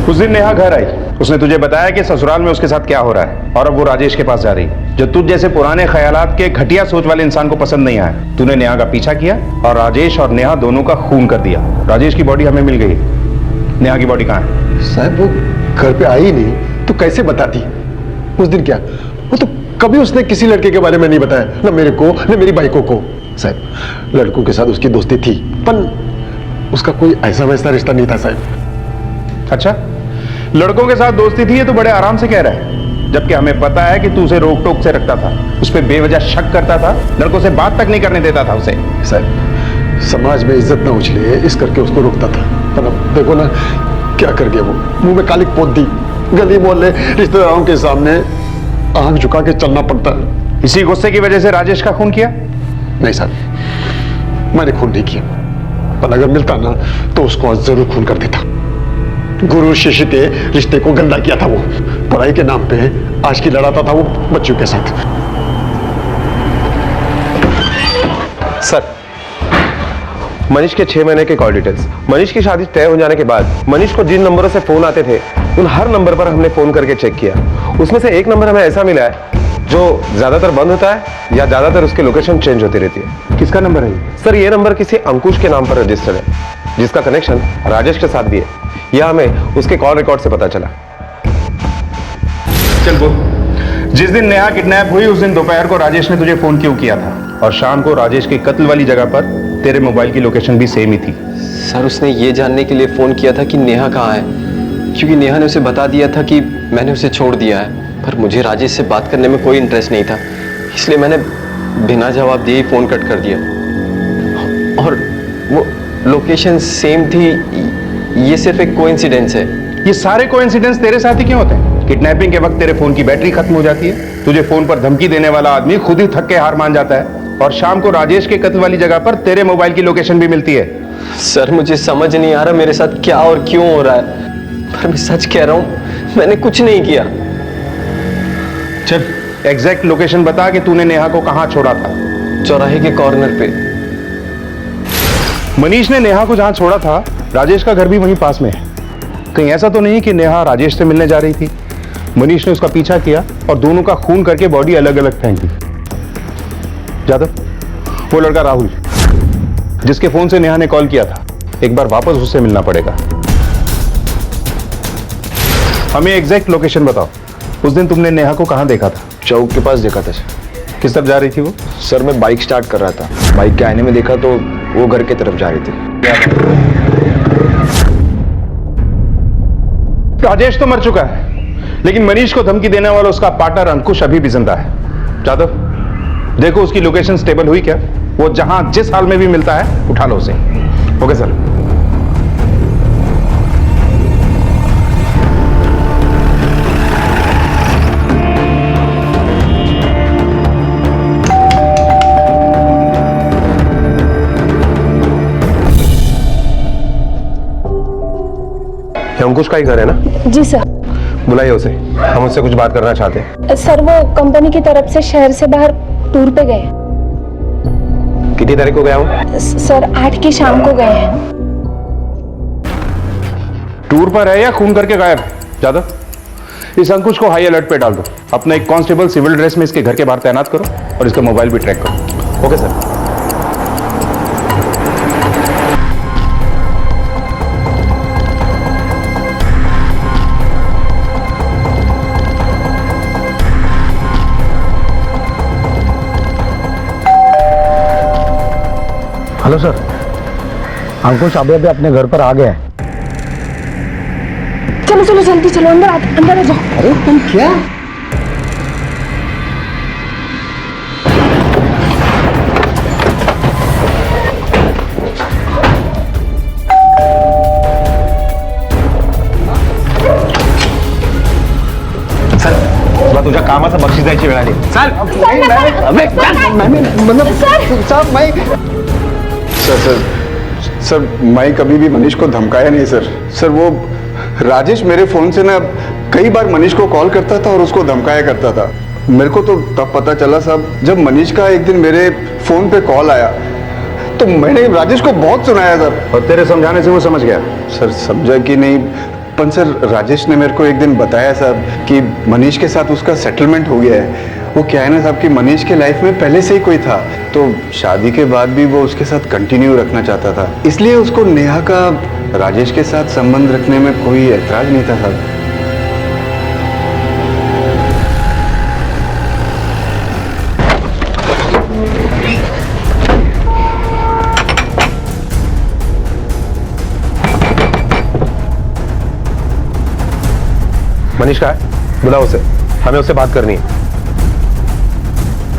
उस दिन नेहा घर आई, उसने तुझे बताया कि ससुराल में उसके साथ क्या हो रहा है, और अब वो राजेश के पास जा रही है, जो तुझ जैसे पुराने ख्यालात के घटिया सोच वाले इंसान को पसंद नहीं आया। तूने नेहा का पीछा किया और राजेश और नेहा दोनों का खून कर दिया। राजेश की बॉडी हमें मिल गई, नेहा की बॉडी कहाँ है? साहब वो घर पे आई ही नहीं तो कैसे बताती? उस दिन क्या, वो तो कभी उसने किसी लड़के के बारे में नहीं बताया, ना मेरे को ना मेरी बाइकों को। साहब लड़कों के साथ उसकी दोस्ती थी, पर उसका कोई ऐसा वैसा रिश्ता नहीं था साहब। अच्छा, लड़कों के साथ दोस्ती थी, ये तो बड़े आराम से कह रहा है, जबकि हमें पता है कि तू उसे रोक टोक से रखता था, उस पर बेवजह शक करता था, लड़कों से बात तक नहीं करने देता था उसे। साहब समाज में इज्जत ना उछले इस करके उसको रोकता था, पर अब देखो ना क्या कर गया वो, मुंह में कालिक पोत दी, गली मोहल्ले रिश्तेदारों के सामने आंख झुका के चलना पड़ता है। इसी गुस्से की वजह से राजेश का खून किया? नहीं साहब मैंने खून नहीं किया, पर अगर मिलता ना तो उसको आज जरूर खून कर देता। गुरु शिष्य के रिश्ते को गंदा किया था वो, पढ़ाई के नाम पे आज की लड़ाता था वो बच्चों के साथ। सर मनीष के 6 महीने के कॉल डिटेल्स, मनीष की शादी तय हो जाने के बाद मनीष को जिन नंबरों से फोन आते थे उन हर नंबर पर हमने फोन करके चेक किया। उसमें से एक नंबर हमें ऐसा मिला है जो ज्यादातर बंद होता है या ज्यादातर उसकी लोकेशन चेंज होती रहती है। किसका नंबर है ये? सर ये नंबर किसी अंकुश के नाम पर रजिस्टर्ड है, जिसका कनेक्शन राजेश के साथ भी है। यह हमें उसके कॉल रिकॉर्ड से पता चला। चल बोल, जिस दिन नेहा किडनैप हुई उस दिन दोपहर को राजेश ने तुझे फोन क्यों किया था, और शाम को राजेश के कत्ल वाली जगह पर तेरे मोबाइल की लोकेशन भी सेम ही थी? सर उसने ये जानने के लिए फोन किया था कि नेहा कहाँ है, क्योंकि नेहा ने उसे बता दिया था कि मैंने उसे छोड़ दिया है, पर मुझे राजेश से बात करने में कोई इंटरेस्ट नहीं था, इसलिए मैंने बिना जवाब दिए ही फोन कट कर दिया। और वो लोकेशन सेम थी, ये सिर्फ एक कोइंसिडेंस है। ये सारे कोइंसिडेंस तेरे साथ ही क्यों होते हैं? किडनैपिंग के वक्त तेरे फोन की बैटरी खत्म हो जाती है, तुझे फोन पर धमकी देने वाला आदमी खुद ही थक के हार मान जाता है, और शाम को राजेश के कत्ल वाली जगह पर तेरे मोबाइल की लोकेशन भी मिलती है। सर मुझे समझ नहीं आ रहा मेरे साथ क्या और क्यों हो रहा है, पर मैं सच कह रहा हूं मैंने कुछ नहीं किया। चल एग्जैक्ट लोकेशन बता कि तूने नेहा को कहां छोड़ा था। चौराहे के कॉर्नर पे। मनीष ने नेहा को जहां छोड़ा था, राजेश का घर भी वहीं पास में है। कहीं ऐसा तो नहीं कि नेहा राजेश से मिलने जा रही थी? मनीष ने उसका पीछा किया और दोनों का खून करके बॉडी अलग अलग फेंक दी। जादव, वो लड़का राहुल जिसके फोन से नेहा ने कॉल किया था, एक बार वापस उससे मिलना पड़ेगा। हमें एग्जैक्ट लोकेशन बताओ। उस दिन तुमने नेहा को कहां देखा था? चौक के पास देखा था। किस तरफ जा रही थी वो? सर मैं बाइक स्टार्ट कर रहा था, बाइक के आईने में देखा तो वो घर की तरफ जा रही थी। राजेश तो मर चुका है, लेकिन मनीष को धमकी देने वाला उसका पार्टनर अंकुश अभी भी जिंदा है। जादव, देखो उसकी लोकेशन स्टेबल हुई क्या? वो जहां जिस हाल में भी मिलता है उठा लो उसे। Okay sir. अंकुश का ही घर है ना? जी सर। बुलाइए उसे, हम उससे कुछ बात करना चाहते हैं। सर वो कंपनी की तरफ से शहर से बाहर टूर पे गए। कितनी तारीख को गया हूँ? सर 8 की शाम को गए हैं। टूर पर है या खून करके गायब? जादव, इस अंकुश को हाई अलर्ट पे डाल दो। अपना एक कांस्टेबल सिविल ड्रेस में इसके घर के बाहर तैनात करो और इसका मोबाइल भी ट्रैक करो। Okay sir. हेलो सर, अंकुश अभी अभी अपने घर पर आ गया है। चलो चलो जल्दी चलो, अंदर आ जाओ। अरे तुम क्या? सर तुझ्या कामाचा बक्षीस द्यायची वेळ आली। सर मैं कभी भी मनीष को धमकाया नहीं सर। सर वो राजेश मेरे फोन से ना कई बार मनीष को कॉल करता था और उसको धमकाया करता था। मेरे को तो तब पता चला साहब, जब मनीष का एक दिन मेरे फोन पे कॉल आया तो मैंने राजेश को बहुत सुनाया सर। और तेरे समझाने से वो समझ गया? सर समझा कि नहीं, पर सर राजेश ने मेरे को एक दिन बताया साहब कि मनीष के साथ उसका सेटलमेंट हो गया है। वो क्या है ना साहब कि मनीष के लाइफ में पहले से ही कोई था, तो शादी के बाद भी वो उसके साथ कंटिन्यू रखना चाहता था, इसलिए उसको नेहा का राजेश के साथ संबंध रखने में कोई ऐतराज नहीं था साहब। मनीष कहाँ है? बुलाओ उसे, हमें उससे बात करनी है।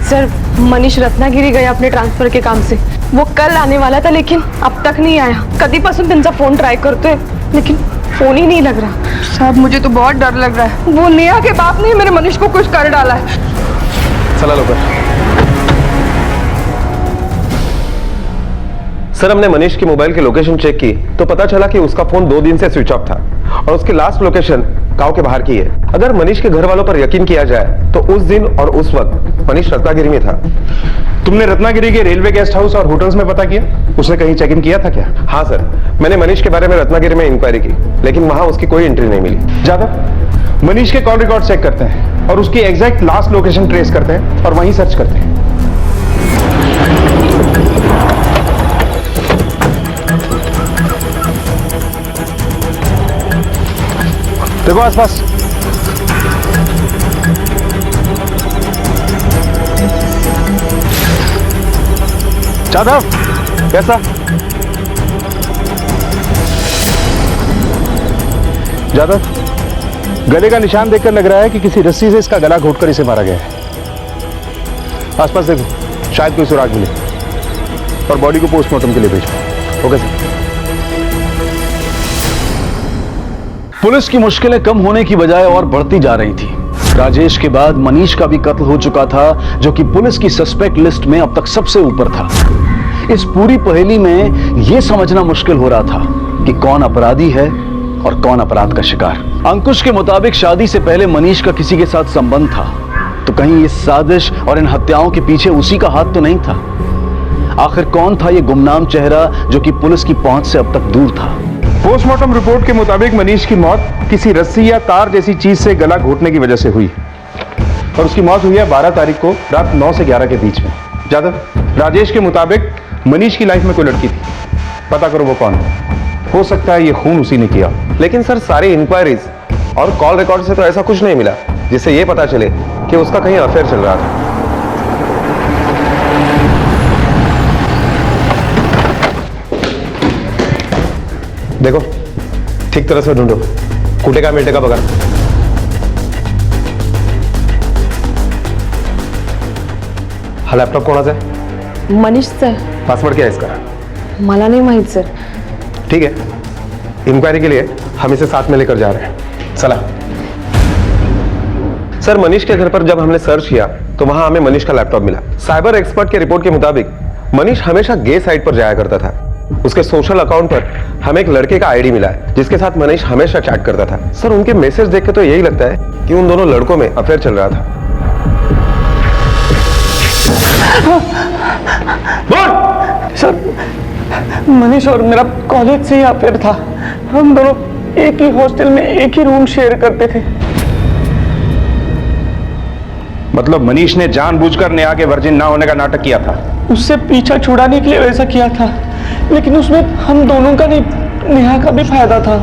सर मनीष रत्नागिरी गया अपने ट्रान्सफर के काम से। वो कल आने वाला था लेकिन अब तक नहीं आया। कधीपासून त्यांचा फोन ट्राय करतोय लेकिन फोन ही नहीं लग रहा। साहब मुझे तो बहुत डर लग रहा है, वो नेहा के बाप ने मेरे मनीष को कुछ कर डाला है। चला लोग। सर हमने मनीष की मोबाइल की लोकेशन चेक की तो पता चला कि उसका फोन 2 दिन से स्विच ऑफ था और उसकी लास्ट लोकेशन गांव के बाहर की है। अगर मनीष के घर वालों पर यकीन किया जाए तो उस दिन और उस वक्त मनीष रत्नागिरी में था। तुमने रत्नागिरी के रेलवे गेस्ट हाउस और होटल्स में पता किया? उसने कहीं चेक इन किया था क्या? हाँ सर, मैंने मनीष के बारे में रत्नागिरी में इंक्वायरी की लेकिन वहां उसकी कोई एंट्री नहीं मिली। जादव, मनीष के कॉल रिकॉर्ड चेक करते हैं और उसकी एग्जैक्ट लास्ट लोकेशन ट्रेस करते हैं और वहीं सर्च करते हैं। देखो आसपास। जादव, कैसा? जादव, गले का निशान देखकर लग रहा है कि किसी रस्सी से इसका गला घोटकर इसे मारा गया है। आसपास देखो, शायद कोई सुराग मिले और बॉडी को पोस्टमार्टम के लिए भेजो। Okay sir. पुलिस की मुश्किलें कम होने की बजाय और बढ़ती जा रही थी। राजेश के बाद मनीष का भी कत्ल हो चुका था, जो कि पुलिस की सस्पेक्ट लिस्ट में अब तक सबसे ऊपर था। इस पूरी पहेली में यह समझना मुश्किल हो रहा था कि कौन अपराधी है और कौन अपराध का शिकार। अंकुश के मुताबिक शादी से पहले मनीष का किसी के साथ संबंध था, तो कहीं इस साजिश और इन हत्याओं के पीछे उसी का हाथ तो नहीं था? आखिर कौन था ये गुमनाम चेहरा जो कि पुलिस की पहुंच से अब तक दूर था? पोस्टमार्टम रिपोर्ट के मुताबिक मनीष की मौत किसी रस्सी या तार जैसी चीज से गला घोटने की वजह से हुई और उसकी मौत हुई है 12 तारीख को रात 9 से 11 के बीच में। जादव, राजेश के मुताबिक मनीष की लाइफ में कोई लड़की थी, पता करो वो कौन है। हो सकता है ये खून उसी ने किया। लेकिन सर सारी इंक्वायरीज और कॉल रिकॉर्ड से तो ऐसा कुछ नहीं मिला जिससे ये पता चले कि उसका कहीं अफेयर चल रहा था। देखो ठीक तरह से ढूंढो, कुटे का मिलटे का बगा। हा लॅपटॉप कोणाचा आहे? मनीषचा आहे. पासवर्ड क्या है इसका? मला नाही माहित सर. ठीक है, इंक्वायरी के लिए हम इसे साथ में लेकर जा रहे हैं। चला। सर मनीष के घर पर जब हमने सर्च किया तो वहां हमें मनीष का लैपटॉप मिला। साइबर एक्सपर्ट के रिपोर्ट के मुताबिक मनीष हमेशा गे साइट पर जाया करता था। उसके सोशल अकाउंट पर हमें एक लड़के का आईडी मिला है जिसके साथ मनीष हमेशा चैट करता था। सर उनके मैसेज देख के तो यही लगता है कि उन दोनों लड़कों में अफेयर चल रहा था। सर मनीष और मेरा कॉलेज से ही अफेयर था। हम दोनों एक ही हॉस्टल में एक ही रूम शेयर करते थे। मतलब मनीष ने जानबूझकर नेहा के वर्जिन ना होने का नाटक किया था? उससे पीछा छुड़ाने के लिए वैसा किया था, लेकिन उसमें हम दोनों का नहीं, नेहा का भी फायदा था।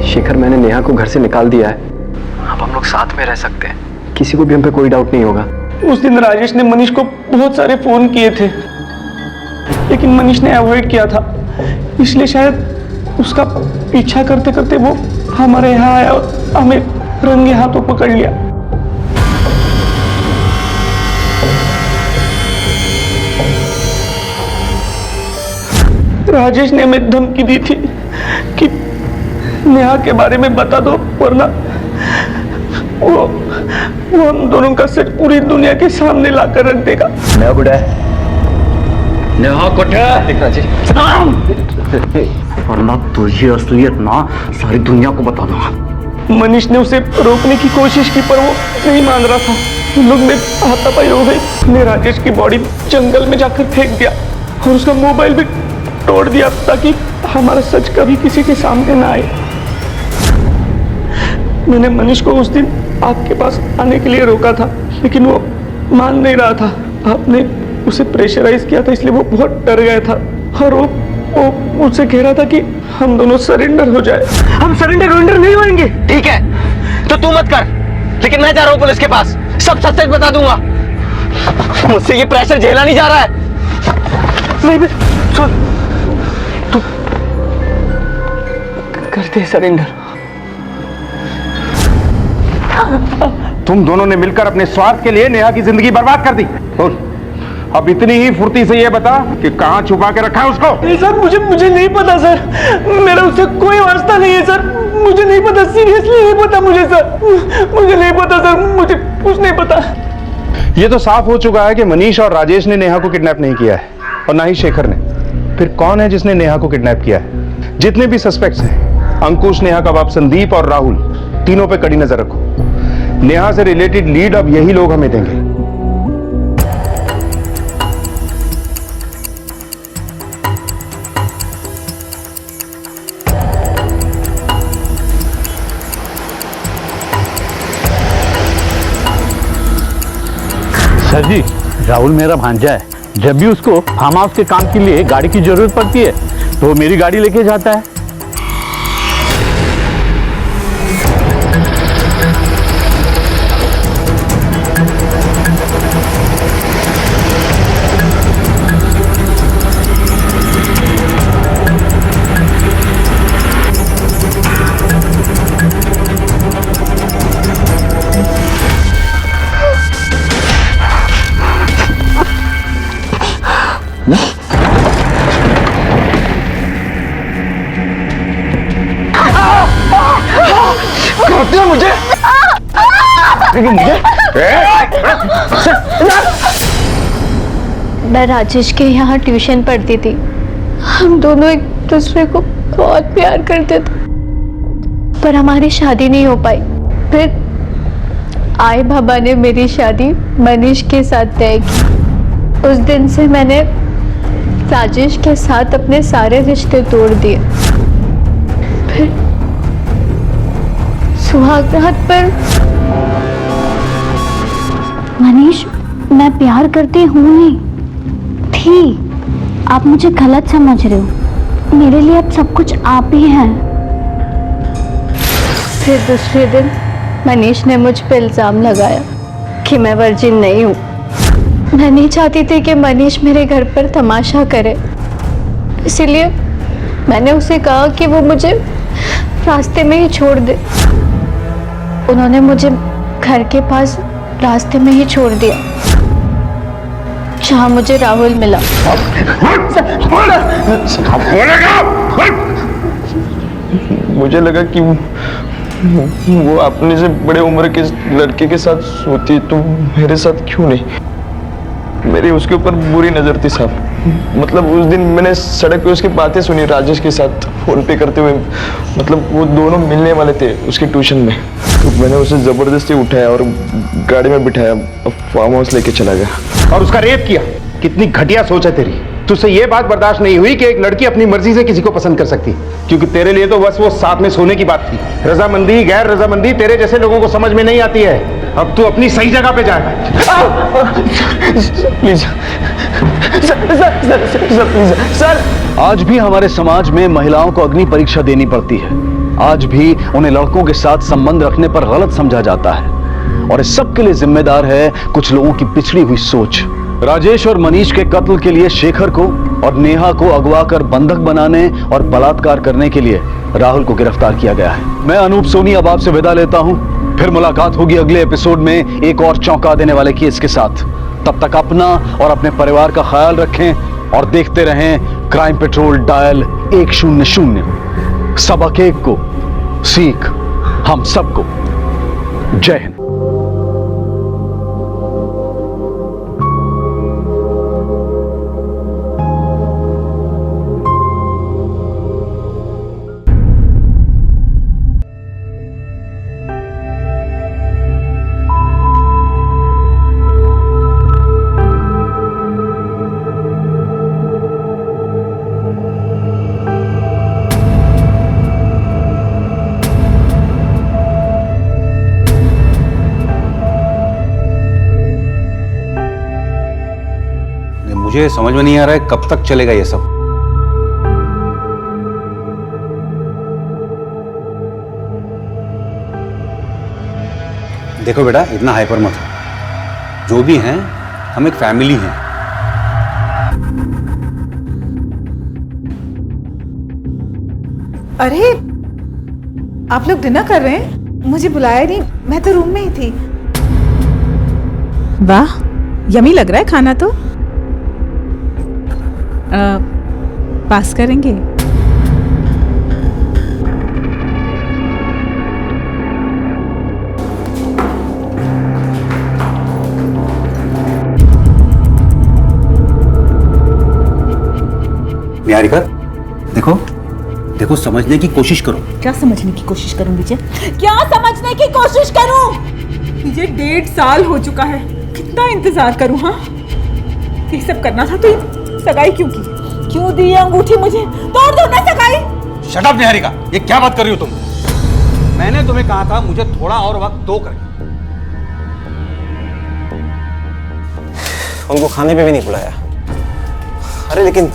शेखर, मैंने नेहा को घर से निकाल दिया है। अब हम लोग साथ में रह सकते हैं, किसी को भी हम पे कोई डाउट नहीं होगा। उस दिन राजेश ने मनीष को बहुत सारे फोन किए थे, लेकिन मनीष ने अवॉइड किया था, इसलिए शायद उसका पीछा करते करते वो हमारे यहाँ आया और हमें रंगे हाथों पकड़ लिया। राजेश ने हमें धमकी दी थी कि नेहा के बारे में बता दो वरना वो हम दोनों का सच पूरी दुनिया के सामने लाकर रख देगा। नेहा कुठे आहे? नेहा कुठे? वरना तुझी असलियत ना सारी दुनिया को बताना। मनीष ने उसे रोकने की कोशिश की पर वो नहीं मान रहा था। हम लोग में हाथापाई हो गई। ने राजेश की बॉडी जंगल में जाकर फेंक दिया और उसका मोबाइल भी तोड़ दिया ताकि हमारा सच कभी किसी के सामने ना आए। मैंने मनीष को उस दिन आपके पास आने के लिए रोका था, लेकिन वो मान नहीं रहा था। आपने उसे प्रेशराइज किया था, इसलिए वो बहुत डर गया था और वो मुझसे कह रहा था कि हम दोनों सरेंडर हो जाए। हम सरेंडर नहीं होंगे। ठीक है तो तू मत कर, लेकिन मैं जा रहा हूँ पुलिस के पास, सब सच बता दूंगा। मुझसे ये प्रेशर झेला नहीं जा रहा है। नहीं सुन, तू करते सरेंडर। तुम दोनों ने मिलकर अपने स्वार्थ के लिए नेहा की जिंदगी बर्बाद कर दी। और अब इतनी ही फुर्ती से ये बता कि कहां छुपा के रखा है उसको? नहीं सर, मुझे नहीं पता सर, मेरा उससे कोई वास्ता नहीं है सर, मुझे नहीं पता, सीरियसली नहीं पता मुझे सर, मुझे नहीं पता सर, मुझे कुछ नहीं पता। ये तो साफ हो चुका है कि मनीष और राजेश ने नेहा को किडनैप नहीं किया है और ना ही शेखर ने। फिर कौन है जिसने नेहा को किडनैप किया है? जितने भी सस्पेक्ट्स हैं, अंकुश, नेहा का बाप संदीप और राहुल, तीनों पे कड़ी नजर रखो। नेहा से रिलेटेड लीड अब यही लोग हमें देंगे। सर जी, राहुल मेरा भांजा है। जब भी उसको फार्म हाउस के काम के लिए गाड़ी की जरूरत पड़ती है तो वो मेरी गाड़ी लेके जाता है। मुझे मैं राजेश के यहाँ ट्यूशन पढ़ती थी। हम दोनों एक दूसरे को बहुत प्यार करते थे, पर हमारी शादी नहीं हो पाई। फिर आई बाबा ने मेरी शादी मनीष के साथ तय की। उस दिन से मैंने राजेश के साथ अपने सारे रिश्ते तोड़ दिए। फिर सुहागरात पर मनीष, मैं प्यार करती हूँ नहीं थी, आप मुझे गलत समझ रहे हो। मेरे लिए अब सब कुछ आप ही हैं। फिर दूसरे दिन मनीष ने मुझ पर इल्जाम लगाया कि मैं वर्जिन नहीं हूँ। मैं नहीं चाहती थी कि मनीष मेरे घर पर तमाशा करे, इसीलिए मैंने उसे कहा कि वो मुझे रास्ते में ही छोड़ दे। उन्होंने मुझे घर के पास रास्ते में ही छोड़ दिया, जहाँ मुझे राहुल मिला। मुझे लगा कि वो अपने से बड़े उम्र के लड़के के साथ सोती, तो मेरे साथ क्यों नहीं? मेरी उसके ऊपर बुरी नजर थी साहब। मतलब उस दिन मैंने सड़क पे उसकी बातें सुनी राजेश के साथ फोन पे करते हुए। मतलब वो दोनों मिलने वाले थे उसके ट्यूशन में, तो मैंने उसे जबरदस्ती उठाया और गाड़ी में बिठाया, फार्म हाउस लेके चला गया और उसका रेप किया। कितनी घटिया सोच है तेरी। तुझसे ये बात बर्दाश्त नहीं हुई कि एक लड़की अपनी मर्जी से किसी को पसंद कर सकती, क्योंकि तेरे लिए तो बस वो साथ में सोने की बात थी। रजामंदी गैर रजामंदी तेरे जैसे लोगों को समझ में नहीं आती है। अब तू अपनी सही जगह पे जाएगा। प्लीज सर, आज भी हमारे समाज में महिलाओं को अग्नि परीक्षा देनी पड़ती है। आज भी उन्हें लड़कों के साथ संबंध रखने पर गलत समझा जाता है, और इस सब के लिए जिम्मेदार है कुछ लोगों की पिछड़ी हुई सोच। राजेश और मनीष के कत्ल के लिए शेखर को और नेहा को अगवा कर बंधक बनाने और बलात्कार करने के लिए राहुल को गिरफ्तार किया गया है। मैं अनूप सोनी अब आपसे विदा लेता हूं। फिर मुलाकात होगी अगले एपिसोड में एक और चौंका देने वाले केस के साथ। तब तक अपना और अपने परिवार का ख्याल रखें और देखते रहें क्राइम पेट्रोल डायल 100। सबक एक को सीख हम सबको। जय हिंद। मुझे समझ में नहीं आ रहा है कब तक चलेगा ये सब। देखो बेटा, इतना हाइपर मत हो। जो भी हैं, हम एक फैमिली हैं। अरे, आप लोग डिनर कर रहे हैं? मुझे बुलाया नहीं, मैं तो रूम में ही थी। वाह, यमी लग रहा है खाना तो। पास करेंगे? निहारिका, देखो देखो, समझने की कोशिश करो। क्या समझने की कोशिश करूं विजय? क्या समझने की कोशिश करूं? विजय 1.5 साल हो चुका है, कितना इंतजार करूं? हाँ, ये सब करना था तो सगाई क्यों की? क्यों दी अंगूठी मुझे? तोड़ दो ना सगाई। शट अप निहारिका, ये क्या बात कर रही हो तुम? मैंने तुम्हें कहा था मुझे थोड़ा और वक्त दो करके। उनको खाने पे भी नहीं बुलाया। अरे लेकिन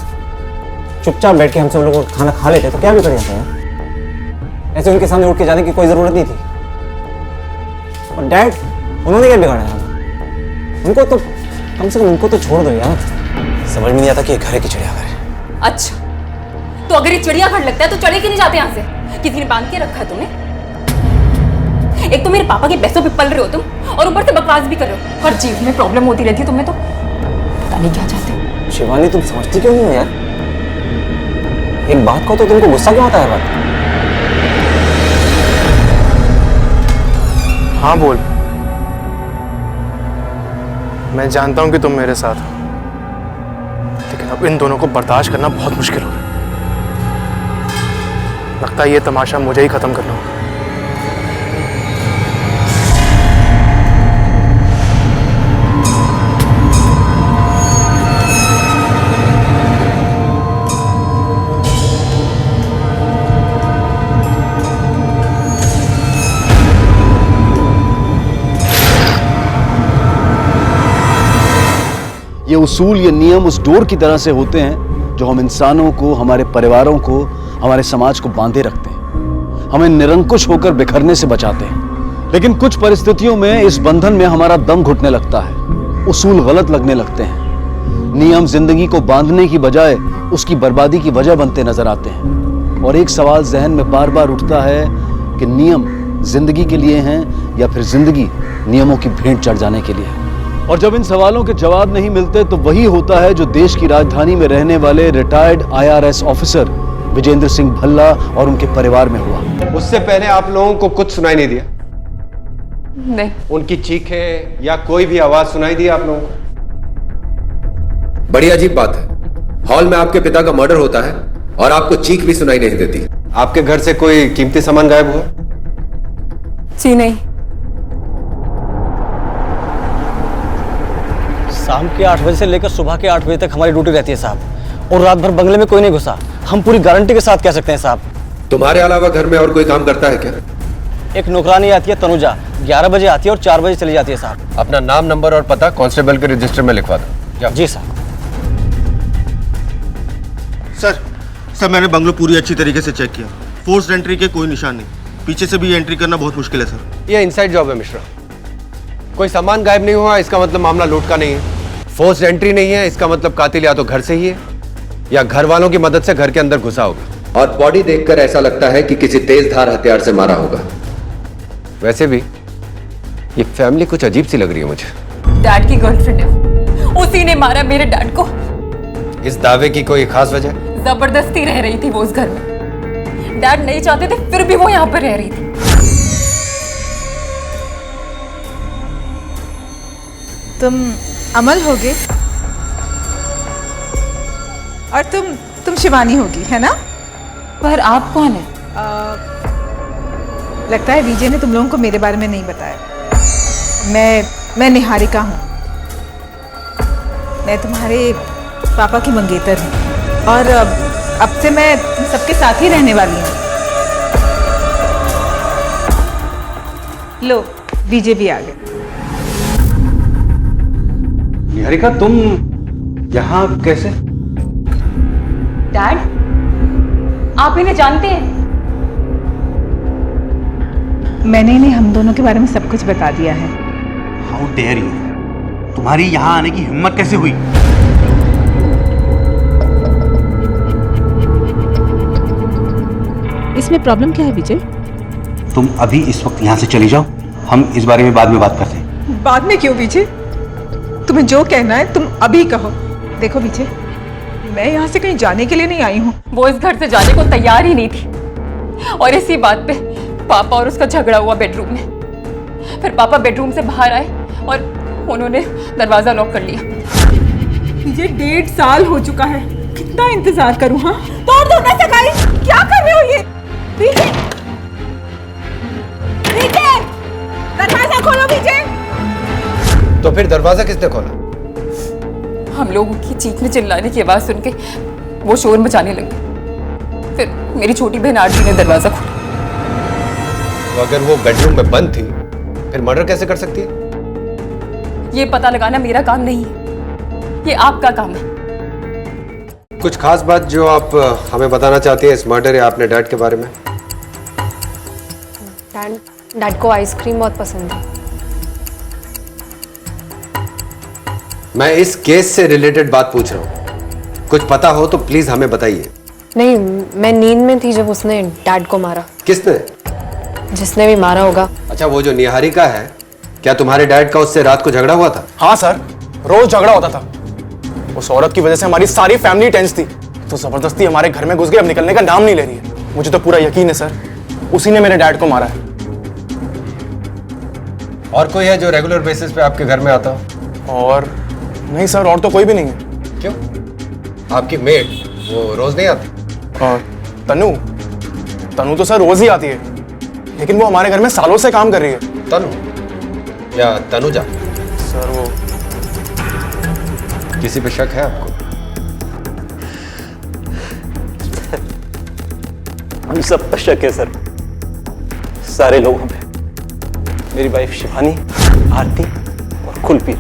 चुपचाप बैठ के हम सब लोग खाना खा लेते तो क्या भी कर जाता है। ऐसे उनके सामने उठ के जाने की कोई जरूरत नहीं थी। और डैड, उन्होंने क्या बिगाड़ा है? उनको तो कम से कम उनको तो छोड़ दो यार। समझ में नहीं आता कि ये घर है कि चिड़ियाघर है। अच्छा, तो अगर ये चिड़ियाघर लगता है तो चले क्यों नहीं जाते यहाँ से? किसी ने बांध के रखा है तुम्हें? एक तो मेरे पापा के पैसों पे पल रहे हो तुम, और ऊपर से बकवास भी कर रहे हो। हर चीज में प्रॉब्लम होती रहती है तुम्हें तो। पता नहीं क्या चाहते हो। शिवानी, तुम समझती क्यों नहीं हो यार? एक बात को तो तुमको गुस्सा क्यों आता है? बात हाँ बोल। मैं जानता हूं कि तुम मेरे साथ हो, लेकिन अब इन दोनों को बर्दाश्त करना बहुत मुश्किल हो। लगता है ये तमाशा मुझे ही खत्म करना होगा। ये उसूल, ये नियम उस डोर की तरह से होते हैं जो हम इंसानों को, हमारे परिवारों को, हमारे समाज को बांधे रखते हैं, हमें निरंकुश होकर बिखरने से बचाते हैं। लेकिन कुछ परिस्थितियों में इस बंधन में हमारा दम घुटने लगता है, उसूल गलत लगने लगते हैं, नियम जिंदगी को बांधने की बजाय उसकी बर्बादी की वजह बनते नजर आते हैं। और एक सवाल जहन में बार बार उठता है कि नियम जिंदगी के लिए हैं या फिर जिंदगी नियमों की भेंट चढ़ जाने के लिए है। और जब इन सवालों के जवाब नहीं मिलते तो वही होता है जो देश की राजधानी में रहने वाले retired IRS officer Vijendra Singh Bhalla और उनके परिवार में हुआ। उससे पहले आप लोगों को कुछ सुनाई नहीं दिया? नहीं। उनकी चीखें या कोई भी आवाज सुनाई दी आप लोगों को? बड़ी अजीब बात है, हॉल में आपके पिता का मर्डर होता है और आपको चीख भी सुनाई नहीं देती। आपके घर से कोई कीमती सामान गायब हुआ? जी नहीं। शाम के 8 बजे से लेकर सुबह के 8 बजे तक हमारी ड्यूटी रहती है साहब, और रात भर बंगले में कोई नहीं घुसा। हम पूरी गारंटी के साथ कह सकते हैं साहब। तुम्हारे अलावा घर में और कोई काम करता है क्या? एक नौकरानी आती है तनुजा, 11 बजे आती है और 4 बजे चली जाती है साहब। अपना नाम, नंबर और पता कांस्टेबल के रजिस्टर में लिखवा दो। जी साहब। सर मैंने बंगलो पूरी अच्छी तरीके से चेक किया, फोर्स एंट्री के कोई निशान नहीं, पीछे से भी एंट्री करना बहुत मुश्किल है सर। ये इनसाइड जॉब है मिश्रा, कोई सामान गायब नहीं हुआ इसका मतलब मामला लूट का नहीं है। फोर्स एंट्री नहीं है इसका मतलब कातिल या तो घर से ही है या घर वालों की मदद से घर के अंदर घुसा होगा। और बॉडी देखकर ऐसा लगता है कि किसी तेज धार हथियार से मारा होगा। वैसे भी ये फैमिली कुछ अजीब सी लग रही है मुझे। डैड की गर्लफ्रेंड है, उसी ने मारा मेरे डैड को। इस दावे की कोई खास वजह? जबरदस्ती रह रही थी वो उस घर में, डैड नहीं चाहते थे फिर भी वो यहाँ पर रह रही थी। तुम अमल होगे और तुम शिवानी होगी, है ना? पर आप कौन है? लगता है विजय ने तुम लोगों को मेरे बारे में नहीं बताया। मैं निहारिका हूँ, मैं तुम्हारे पापा की मंगेतर हूँ और अब से मैं सबके साथ ही रहने वाली हूँ। लो विजय भी आ गए। निहारिका तुम यहाँ कैसे? डैड, आप इन्हें जानते हैं? मैंने इन्हें हम दोनों के बारे में सब कुछ बता दिया है। हाउ डेयर यू, तुम्हारी यहाँ आने की हिम्मत कैसे हुई? इसमें प्रॉब्लम क्या है विजय? तुम अभी इस वक्त यहाँ से चली जाओ, हम इस बारे में बाद में बात करते हैं। बाद में क्यों विजय? तुम्हें जो कहना है तुम अभी कहो। देखो विजय, मैं यहाँ से कहीं जाने के लिए नहीं आई हूँ। वो इस घर से जाने को तैयार ही नहीं थी और इसी बात पे पापा और उसका झगड़ा हुआ बेडरूम में। फिर पापा बेडरूम से बाहर आए और उन्होंने दरवाजा लॉक कर लिया। विजय 1.5 साल हो चुका है, कितना इंतजार करूँ? हाँ तोड़ दो ना सगाई, क्या कर रहे हो ये? विजय, विजय, दरवाजा खोलो विजय। तो फिर दरवाजा किसने खोला? हम लोगों की चीखने चिल्लाने की आवाज सुन के वो शोर मचाने लगे। फिर मेरी छोटी बहन आरती ने दरवाजा खोला। तो अगर वो बेडरूम में बंद थी फिर मर्डर कैसे कर सकती है? ये पता लगाना मेरा काम नहीं है, ये आपका काम है। कुछ खास बात जो आप हमें बताना चाहती हैं इस मर्डर या अपने डैड के बारे में? डैड को आइसक्रीम बहुत पसंद है। मैं इस केस से रिलेटेड बात पूछ रहा हूँ, कुछ पता हो तो प्लीज हमें बताइए। नहीं, मैं नींद में थी जब उसने डैड को मारा। किसने? जिसने भी मारा होगा। अच्छा, वो जो निहारिका है, क्या तुम्हारे डैड का उससे रात को झगड़ा हुआ था? हाँ सर, रोज झगड़ा होता था। उस औरत की वजह से हमारी सारी फैमिली टेंस थी, तो जबरदस्ती हमारे घर में घुस गई, अब निकलने का नाम नहीं ले रही है। मुझे तो पूरा यकीन है सर, उसी ने मेरे डैड को मारा है। और कोई है जो रेगुलर बेसिस पे आपके घर में आता हो? और नहीं सर, और तो कोई भी नहीं है। क्यों? आपकी मेड वो रोज नहीं आती? तनु तो सर रोज ही आती है, लेकिन वो हमारे घर में सालों से काम कर रही है। तनु या तनुजा? सर वो किसी पे शक है आपको? हम सब पर शक है सर, सारे लोगों पे। मेरी वाइफ शिवानी, आरती और कुलपी।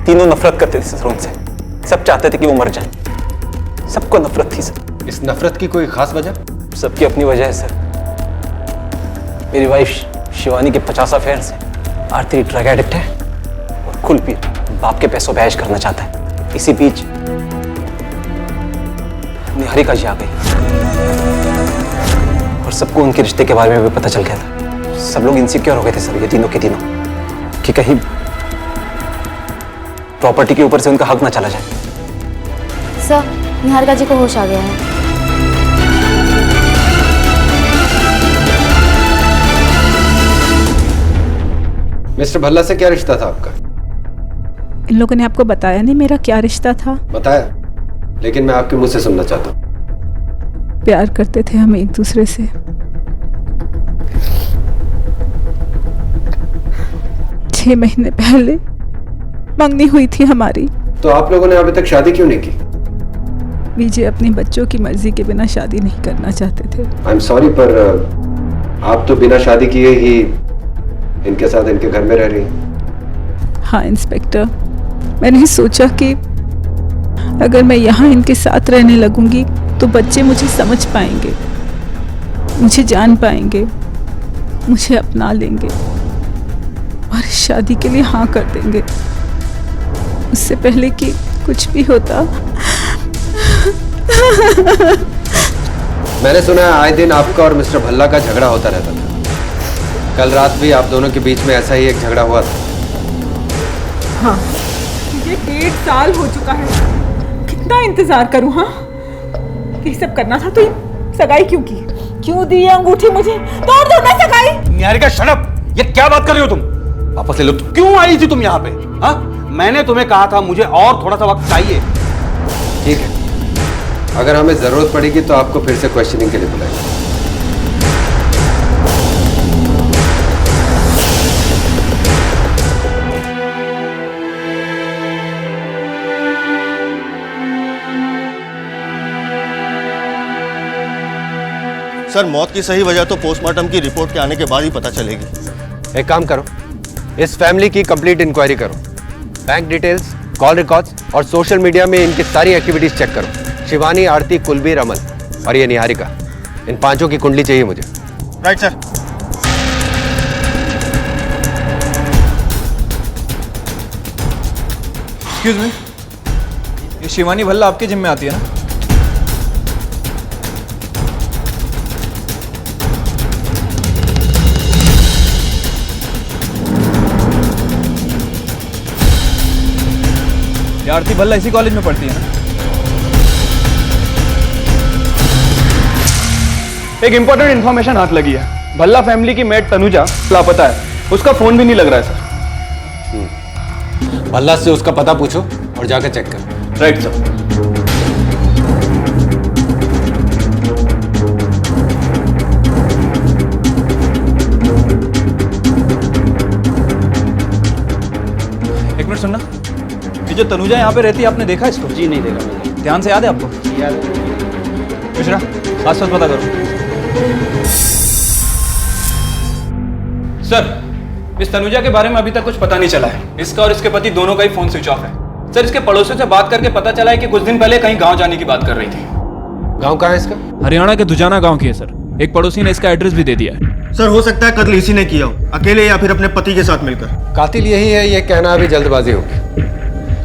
तीनों नफरत करते थे सर उनसे। सब चाहते थे कि वो मर जाए। सबको नफरत थी सर। इस नफरत की कोई खास वजह? सबकी अपनी वजह है सर। मेरी वाइफ शिवानी के 50 अफेयर्स हैं। आरती ड्रग एडिक्ट है और कुलपीर बाप के पैसों पे ऐश करना चाहता है। इसी बीच निहारिका जी आ गई और सबको उनके रिश्ते के बारे में भी पता चल गया था। सब लोग इनसिक्योर हो गए थे सर, ये तीनों के तीनों, कि कहीं प्रॉपर्टी के ऊपर से उनका हक ना चला जाए। सर, निहारिका जी को होश आ गया है। मिस्टर भल्ला से क्या रिश्ता था आपका? इन लोगों ने आपको बताया नहीं मेरा क्या रिश्ता था? बताया, लेकिन मैं आपके मुंह से सुनना चाहता हूँ। प्यार करते थे हम एक दूसरे से। 6 महीने पहले मंगनी हुई थी हमारी। तो आप लोगों ने अभी तक शादी क्यों नहीं की? विजय अपने बच्चों की मर्जी के बिना शादी नहीं करना चाहते थे। आई एम सॉरी, पर आप तो बिना शादी किए ही इनके साथ इनके घर में रह रही हैं। हाँ इंस्पेक्टर, मैंने सोचा कि अगर मैं यहाँ इनके साथ रहने लगूंगी तो बच्चे मुझे समझ पाएंगे, मुझे जान पाएंगे, मुझे अपना लेंगे और शादी के लिए हाँ कर देंगे। उससे पहले कि कुछ भी होता। मैंने सुना है आए दिन आपका और मिस्टर भल्ला का झगड़ा होता रहता था। कल रात भी आप दोनों के बीच में ऐसा ही एक झगड़ा हुआ था। हाँ, मुझे 1.5 साल हो चुका है। कितना इंतजार करूं? हाँ, ये सब करना था तो ये सगाई क्यों की? क्यों दी अंगूठी मुझे? तोड़ दो ना सगाई। Niharika shut up! ये क्या बात कर रही हो तुम? वापस ले लो। क्यों आई थी तुम यहाँ पे? हाँ, मैंने तुम्हें कहा था मुझे और थोड़ा सा वक्त चाहिए। ठीक है, अगर हमें जरूरत पड़ेगी तो आपको फिर से क्वेश्चनिंग के लिए बुलाएंगे। सर, मौत की सही वजह तो पोस्टमार्टम की रिपोर्ट के आने के बाद ही पता चलेगी। एक काम करो, इस फैमिली की कंप्लीट इंक्वायरी करो। बैंक डिटेल्स, कॉल रिकॉर्ड्स और सोशल मीडिया में इनकी सारी एक्टिविटीज चेक करो। शिवानी, आरती, कुलबीर, अमल और ये निहारिका, इन पांचों की कुंडली चाहिए मुझे। Right sir. एक्सक्यूज मी, ये शिवानी भल्ला आपके जिम में आती है ना? ये आरती भल्ला इसी कॉलेज में पढ़ती है ना? एक इंपॉर्टेंट इन्फॉर्मेशन हाथ लगी है। भल्ला फैमिली की मेट तनुजा लापता है। उसका फोन भी नहीं लग रहा है सर। भल्ला से उसका पता पूछो और जाकर चेक कर। Right sir. एक मिनट सुनना, ये जो तनुजा यहाँ पे रहती है आपने देखा इसको? जी नहीं देखा मैंने। ध्यान से याद है आपको? मिश्रा, आज सच पता करो। सर, इस तनुजा के बारे में अभी तक कुछ पता नहीं चला है। इसका और इसके पति दोनों का ही फोन स्विच ऑफ है। सर, इसके पड़ोसियों से बात करके पता चला है कि कुछ दिन पहले कहीं गांव जाने की बात कर रही थी। गांव कहाँ है इसका? हरियाणा के दुजाना गांव की है सर। एक पड़ोसी ने इसका एड्रेस भी दे दिया है। सर, हो सकता है कत्ल इसी ने किया हो, अकेले या फिर अपने पति के साथ मिलकर। कातिल यही है, ये कहना अभी जल्दबाजी होगी,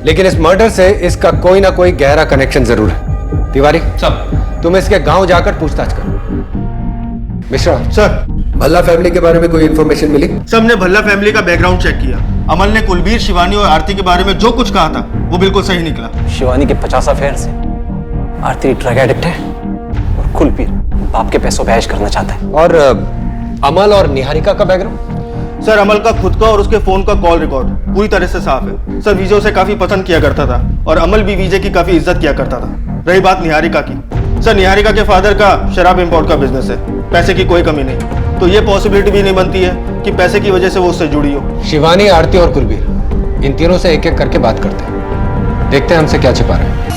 लेकिन इस मर्डर से इसका कोई ना कोई गहरा कनेक्शन जरूर है। तिवारी सब, तुम इसके गांव जाकर पूछताछ करो। मिश्रा सर, भल्ला फैमिली के बारे में कोई इंफॉर्मेशन मिली? सबने भल्ला फैमिली का बैकग्राउंड चेक किया। अमल ने कुलबीर, शिवानी और आरती के बारे में जो कुछ कहा था वो बिल्कुल सही निकला। शिवानी के 50 अफेयर्स हैं। आरती ड्रग एडिक्ट है और कुलपीर बाप के पैसों पे ऐश करना चाहता है। और अमल और निहारिका का बैकग्राउंड? सर, अमल का खुद का और उसके फोन का कॉल रिकॉर्ड पूरी तरह से साफ है। सर, विजय उसे काफी पसंद किया करता था और अमल भी विजय की काफी इज्जत किया करता था। रही बात निहारिका की, सर, निहारिका के फादर का शराब इंपोर्ट का बिजनेस है। पैसे की कोई कमी नहीं, तो ये पॉसिबिलिटी भी नहीं बनती है कि पैसे की वजह से वो उससे जुड़ी हो। शिवानी, आरती और कुलबीर, इन तीनों से एक एक करके बात करते हैं, देखते हैं हमसे क्या छिपा रहे हैं।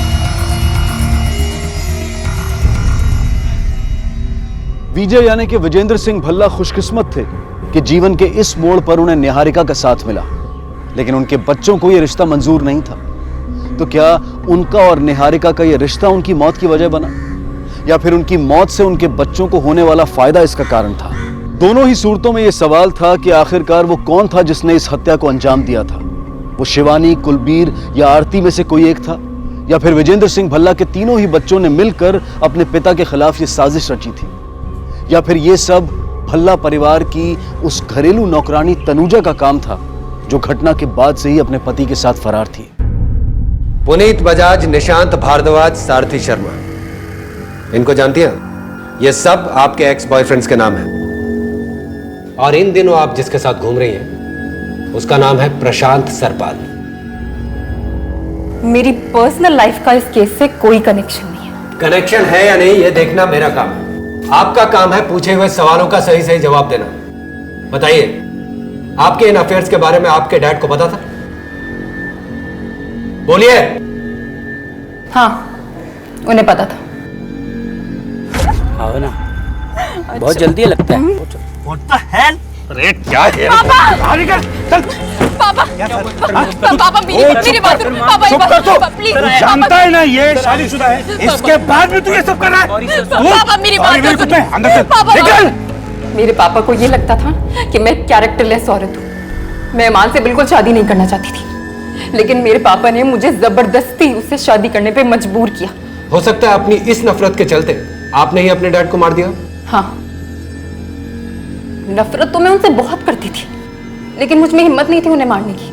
विजय यानी कि विजेंद्र सिंह भल्ला खुशकिस्मत थे कि जीवन के इस मोड़ पर उन्हें निहारिका का साथ मिला। लेकिन उनके बच्चों को यह रिश्ता मंजूर नहीं था। तो क्या उनका और निहारिका का यह रिश्ता उनकी मौत की वजह बना, या फिर उनकी मौत से उनके बच्चों को होने वाला फायदा इसका कारण था? दोनों ही सूरतों में यह सवाल था कि आखिरकार वो कौन था जिसने इस हत्या को अंजाम दिया था। वो शिवानी, कुलबीर या आरती में से कोई एक था, या फिर विजेंद्र सिंह भल्ला के तीनों ही बच्चों ने मिलकर अपने पिता के खिलाफ ये साजिश रची थी, या फिर ये सब भल्ला परिवार की उस घरेलू नौकरानी तनुजा का काम था जो घटना के बाद से ही अपने पति के साथ फरार थी। पुनीत बजाज, निशांत भारद्वाज, सारथी शर्मा, इनको जानती हैं? ये सब आपके एक्स बॉयफ्रेंड्स के नाम हैं। और इन दिनों आप जिसके साथ घूम रही हैं उसका नाम है प्रशांत सरपाल। मेरी पर्सनल लाइफ का इस केस से कोई कनेक्शन नहीं है। कनेक्शन है या नहीं ये देखना मेरा काम है। आपका काम है पूछे हुए सवालों का सही सही जवाब देना। बताइए, आपके इन अफेयर्स के बारे में आपके डैड को पता था? बोलिए। हाँ, उन्हें पता था। आओ ना, बहुत जल्दी लगता है। What the hell? अरे क्या है? पापा, पापा मेरी बात सुनो। पापा चुप कर तू। प्लीज। जानता है ना ये शादीशुदा है, इसके बाद भी तू ये सब कर रहा है? पापा मेरी बात सुनो। अंदर से निकल। मेरे पापा को ये लगता था कि मैं कैरेक्टरलेस औरत हूँ। मैं ईमान से बिल्कुल शादी नहीं करना चाहती थी, लेकिन मेरे पापा ने मुझे जबरदस्ती उससे शादी करने पे मजबूर किया। हो सकता है अपनी इस नफरत के चलते आपने ही अपने डैड को मार दिया। हाँ, नफरत तो मैं उनसे बहुत करती थी, लेकिन मुझ में हिम्मत नहीं थी उन्हें मारने की,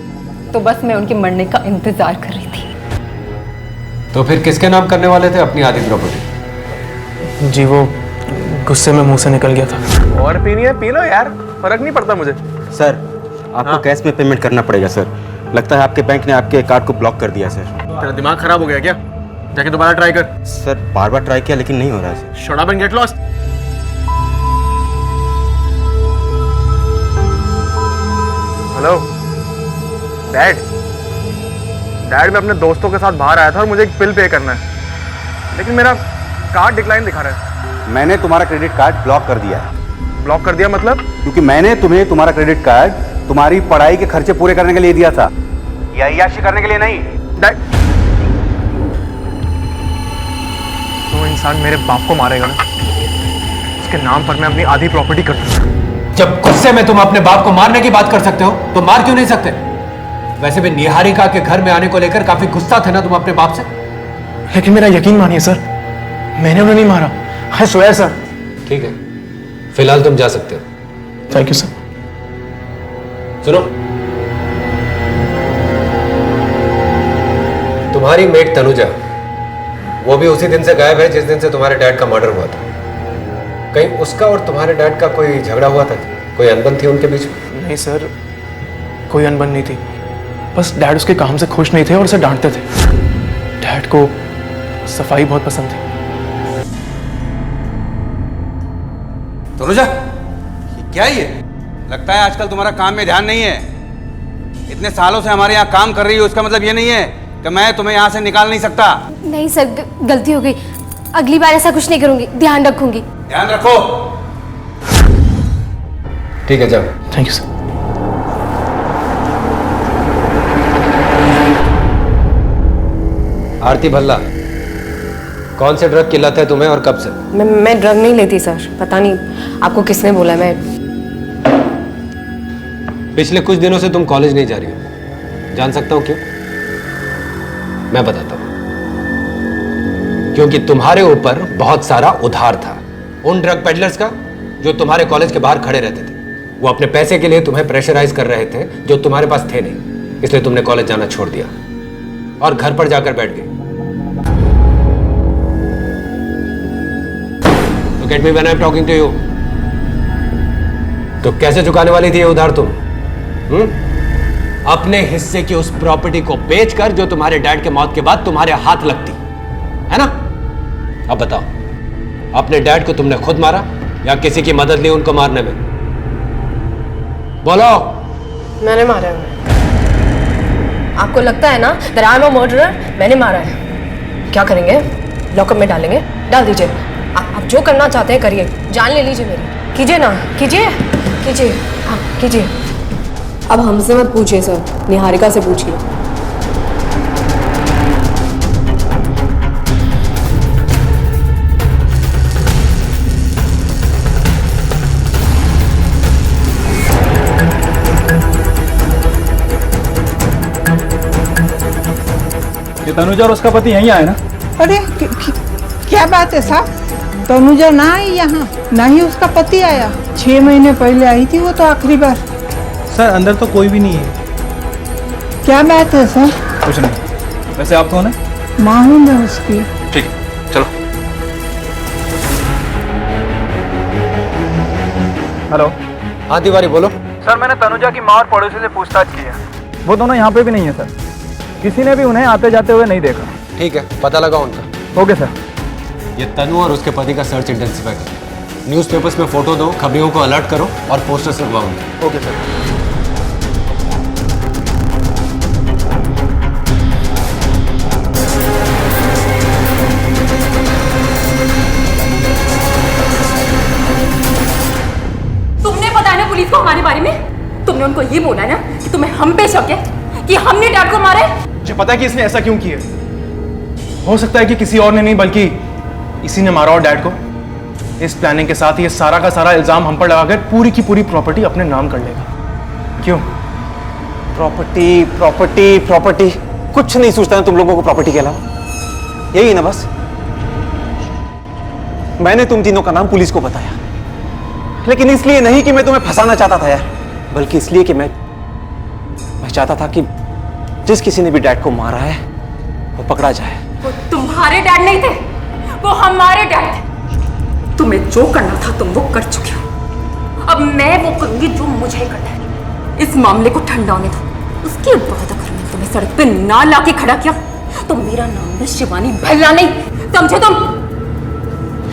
तो बस मैं उनके मरने का इंतजार कर रही थी। तो फिर किसके नाम करने वाले थे अपनी आधी प्रॉपर्टी? जी वो गुस्से में मुंह से निकल गया था। और पीनी है पी लो यार, फर्क नहीं पड़ता मुझे। सर, आपको कैश में पेमेंट करना पड़ेगा सर। लगता है आपके बैंक ने आपके कार्ड को ब्लॉक कर दिया सर। तेरा दिमाग खराब हो गया क्या? जाके दोबारा ट्राई कर। सर बार बार ट्राई किया लेकिन नहीं हो रहा है sir. Shut up and get lost. Hello dad. Dad, मैं अपने दोस्तों के साथ बाहर आया था और मुझे एक बिल पे करना है, लेकिन मेरा कार्ड डिक्लाइन दिखा रहा है। मैंने तुम्हारा क्रेडिट कार्ड ब्लॉक कर दिया है। ब्लॉक कर दिया मतलब? क्योंकि मैंने तुम्हें तुम्हारा क्रेडिट कार्ड तुम्हारी पढ़ाई के खर्चे पूरे करने के लिए दिया था, या अय्याशी करने के लिए नहीं। डैड, तो इंसान मेरे बाप को मारेगा ना, उसके नाम पर मैं अपनी आधी प्रॉपर्टी कर दूंगा। जब गुस्से में तुम अपने बाप को मारने की बात कर सकते हो तो मार क्यों नहीं सकते? वैसे भी निहारिका के घर में आने को लेकर काफी गुस्सा थे ना तुम अपने बाप से? लेकिन मेरा यकीन मानिए सर, मैंने उन्हें नहीं मारा। I swear sir. ठीक है, फिलहाल तुम जा सकते हो। Thank you sir. सुनो, तुम्हारी मेट तनुजा, वो भी उसी दिन से गायब है जिस दिन से तुम्हारे डैड का मर्डर हुआ था। कहीं उसका और तुम्हारे डैड का कोई झगड़ा हुआ था? कोई अनबन थी उनके बीच में? नहीं सर, कोई अनबन नहीं थी। बस डैड उसके काम से खुश नहीं थे और उसे डांटते थे। डैड को सफाई बहुत पसंद थी। तनुजा, क्या ये? लगता है आजकल तुम्हारा काम में ध्यान नहीं है। इतने सालों से हमारे यहाँ काम कर रही हो, उसका मतलब ये नहीं है कि मैं तुम्हें यहाँ से निकाल नहीं सकता। नहीं सर, गलती हो गई। अगली बार ऐसा कुछ नहीं करूंगी, ध्यान रखूंगी। ध्यान रखो। ठीक है, जाओ। Thank you sir. Aarti Bhalla, कौन से ड्रग की लत है तुम्हें और कब से? मैं ड्रग नहीं लेती सर, पता नहीं आपको किसने बोला। मैं पिछले कुछ दिनों से तुम कॉलेज नहीं जा रही हो, जान सकता हूं क्यों? मैं बताता हूं। क्योंकि तुम्हारे ऊपर बहुत सारा उधार था उन ड्रग पेडलर्स का जो तुम्हारे कॉलेज के बाहर खड़े रहते थे। वो अपने पैसे के लिए तुम्हें प्रेशराइज कर रहे थे जो तुम्हारे पास थे नहीं, इसलिए तुमने कॉलेज जाना छोड़ दिया और घर पर जाकर बैठ गई। तो get me when I am talking to you. तो कैसे चुकाने वाली थी ये उधार तुम? अपने हिस्से की उस प्रॉपर्टी को बेचकर जो तुम्हारे डैड के मौत के बाद तुम्हारे हाथ लगती है ना। अब बताओ, अपने डैड को तुमने खुद मारा या किसी की मदद ली उनको मारने में? बोलो। मैंने मारा है। आपको लगता है ना that I am a murderer? मैंने मारा है। क्या करेंगे? लॉकअप में डालेंगे? डाल दीजिए। आप जो करना चाहते हैं करिए, जान ले लीजिए मेरी। कीजिए ना, कीजिए कीजिए, हाँ कीजिए। अब हमसे मत पूछिए सर, निहारिका से पूछिए। ये तनुजा और उसका पति यहीं आए ना? अरे क्या बात है साहब, तनुजा ना आई यहाँ, ना ही उसका पति आया। 6 महीने पहले आई थी वो तो आखिरी बार। सर अंदर तो कोई भी नहीं है। क्या बात है सर? कुछ नहीं। वैसे आप कौन है? माँ हूँ मैं उसकी। ठीक, चलो। हेलो। हाँ तिवारी बोलो। सर मैंने तनुजा की माँ और पड़ोसी से पूछताछ की है, वो दोनों यहाँ पे भी नहीं है सर। किसी ने भी उन्हें आते जाते हुए नहीं देखा। ठीक है, पता लगा उनका। Okay sir. ये तनु और उसके पति का सर्च इंटेंसिफाई करो। न्यूज़पेपर्स में फोटो दो, खबरियों को अलर्ट करो और पोस्टर्स लगवाओ उनके। Okay sir. तुमने बताया ना पुलिस को हमारे बारे में? तुमने उनको ये बोला ना कि तुम्हें हम पे शक है कि हमने डैड को मारा है? मुझे पता है कि इसने ऐसा क्यों किया। हो सकता है कि किसी और ने नहीं बल्कि इसी ने मारा और डैड को। इस प्लानिंग के साथ ये सारा का सारा इल्जाम हम पर लगाकर पूरी की पूरी प्रॉपर्टी अपने नाम कर लेगा। क्यों? प्रॉपर्टी प्रॉपर्टी प्रॉपर्टी, कुछ नहीं सोचता है तुम लोगों को प्रॉपर्टी के अलावा। यही ना बस। मैंने तुम तीनों का नाम पुलिस को बताया, लेकिन इसलिए नहीं कि मैं तुम्हें फंसाना चाहता था यार, बल्कि इसलिए कि मैं चाहता था कि जिस किसी ने भी डैड को मारा है वो पकड़ा जाए। वो तुम्हारे डैड नहीं थे, वो हमारे डैड थे। तुम्हें जो करना था तुम वो कर चुके हो। अब मैं वो करूंगी जो मुझे करना है। इस मामले को ठंडा होने दो। उसके बाद अगर मैं तुम्हें सड़क पे ना लाके खड़ा किया तो मेरा नाम भी शिवानी भल्ला नहीं, समझे तुम?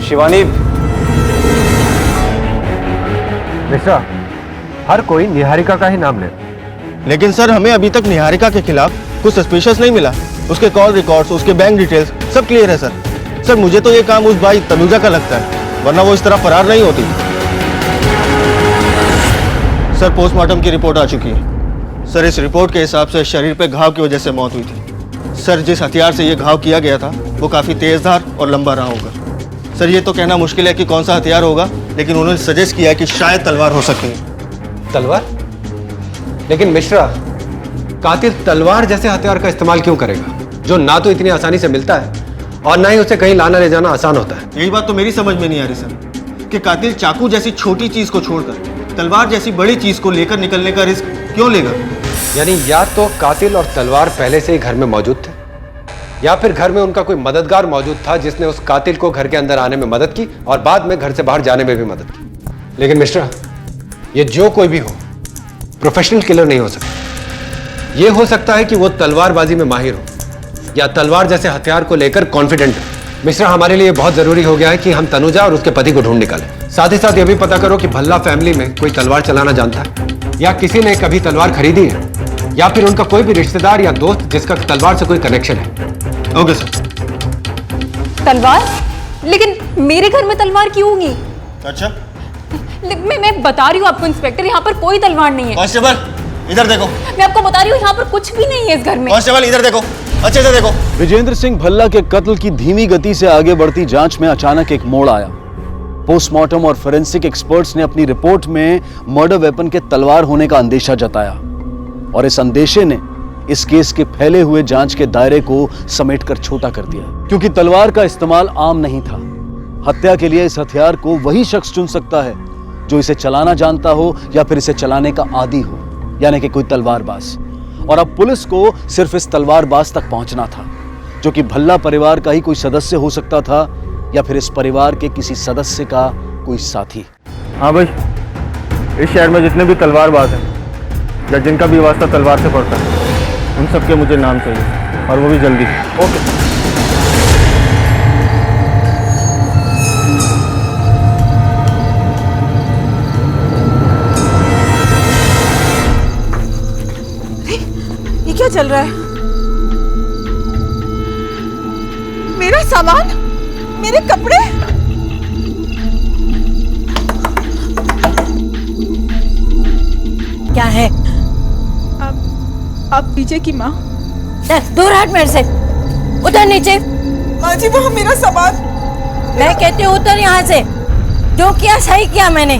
शिवानी। मिश्रा, हर कोई निहारिका का ही नाम ले, लेकिन सर हमें अभी तक निहारिका के खिलाफ कुछ सस्पिशियस नहीं मिला। उसके कॉल रिकॉर्ड्स, उसके बैंक डिटेल्स सब क्लियर है सर। सर मुझे तो ये काम उस भाई तनुजा का लगता है, वरना वो इस तरह फरार नहीं होती। सर पोस्टमार्टम की रिपोर्ट आ चुकी है। सर इस रिपोर्ट के हिसाब से शरीर पे घाव की वजह से मौत हुई थी। सर जिस हथियार से ये घाव किया गया था वो काफ़ी तेजधार और लंबा रहा होगा। सर ये तो कहना मुश्किल है कि कौन सा हथियार होगा, लेकिन उन्होंने सजेस्ट किया है कि शायद तलवार हो सकती है। तलवार? लेकिन मिश्रा, कातिल तलवार जैसे हथियार का इस्तेमाल क्यों करेगा, जो ना तो इतनी आसानी से मिलता है और ना ही उसे कहीं लाना ले जाना आसान होता है। यही बात तो मेरी समझ में नहीं आ रही सर, कि कातिल चाकू जैसी छोटी चीज को छोड़कर तलवार जैसी बड़ी चीज को लेकर निकलने का रिस्क क्यों लेगा? यानी या तो कातिल और तलवार पहले से ही घर में मौजूद थे, या फिर घर में उनका कोई मददगार मौजूद था जिसने उस कातिल को घर के अंदर आने में मदद की और बाद में घर से बाहर जाने में भी मदद की। लेकिन मिश्रा, ये जो कोई भी हो प्रोफेशनल किलर नहीं हो सकता। ये हो सकता है कि वो तलवारबाजी में माहिर हो या तलवार जैसे हथियार को लेकर कॉन्फिडेंट हो। मिश्रा, हमारे लिए बहुत जरूरी हो गया है कि हम तनुजा और उसके पति को ढूंढ निकालें। साथ ही साथ ये भी पता करो कि भल्ला फैमिली में कोई तलवार चलाना जानता है या किसी ने कभी तलवार खरीदी है, या फिर उनका कोई भी रिश्तेदार या दोस्त जिसका तलवार से कोई कनेक्शन है। Okay sir. तलवार? लेकिन मेरे घर में तलवार क्यों होगी? अच्छा, मैं बता रही हूँ आपको इंस्पेक्टर, यहाँ पर कोई तलवार नहीं है। कांस्टेबल इधर देखो। मैं आपको बता रही हूँ यहाँ पर कुछ भी नहीं है इस घर में। कांस्टेबल इधर देखो, अच्छे से देखो। विजेंद्र सिंह भल्ला के कत्ल की धीमी गति से आगे बढ़ती जांच में अचानक एक मोड़ आया। पोस्टमार्टम और फोरेंसिक एक्सपर्ट्स ने अपनी रिपोर्ट में मर्डर वेपन के तलवार होने का अंदेशा जताया, और इस अंदेशे ने इस केस के फैले हुए जांच के दायरे को समेटकर छोटा कर दिया। क्योंकि तलवार का इस्तेमाल आम नहीं था। हत्या के लिए इस हथियार को वही शख्स चुन सकता है जो इसे चलाना जानता हो या फिर इसे चलाने का आदी हो, यानी कि कोई तलवारबाज। और अब पुलिस को सिर्फ इस तलवारबाज तक पहुंचना था, जो कि भल्ला परिवार का ही कोई सदस्य हो सकता था या फिर इस परिवार के किसी सदस्य का कोई साथी। हाँ भाई, इस शहर में जितने भी तलवारबाज हैं या जिनका भी वास्ता तलवार से पड़ता है, उन सबके मुझे नाम चाहिए, और वो भी जल्दी। ओके। ये क्या चल रहा है? मेरा सामान, मेरे कपड़े। क्या है? आप विजय की माँ? दूर हट मेरे से, उतर नीचे। माँ जी वो मेरा सामान। मैं कहती हूँ उतर यहाँ से। जो किया सही किया मैंने।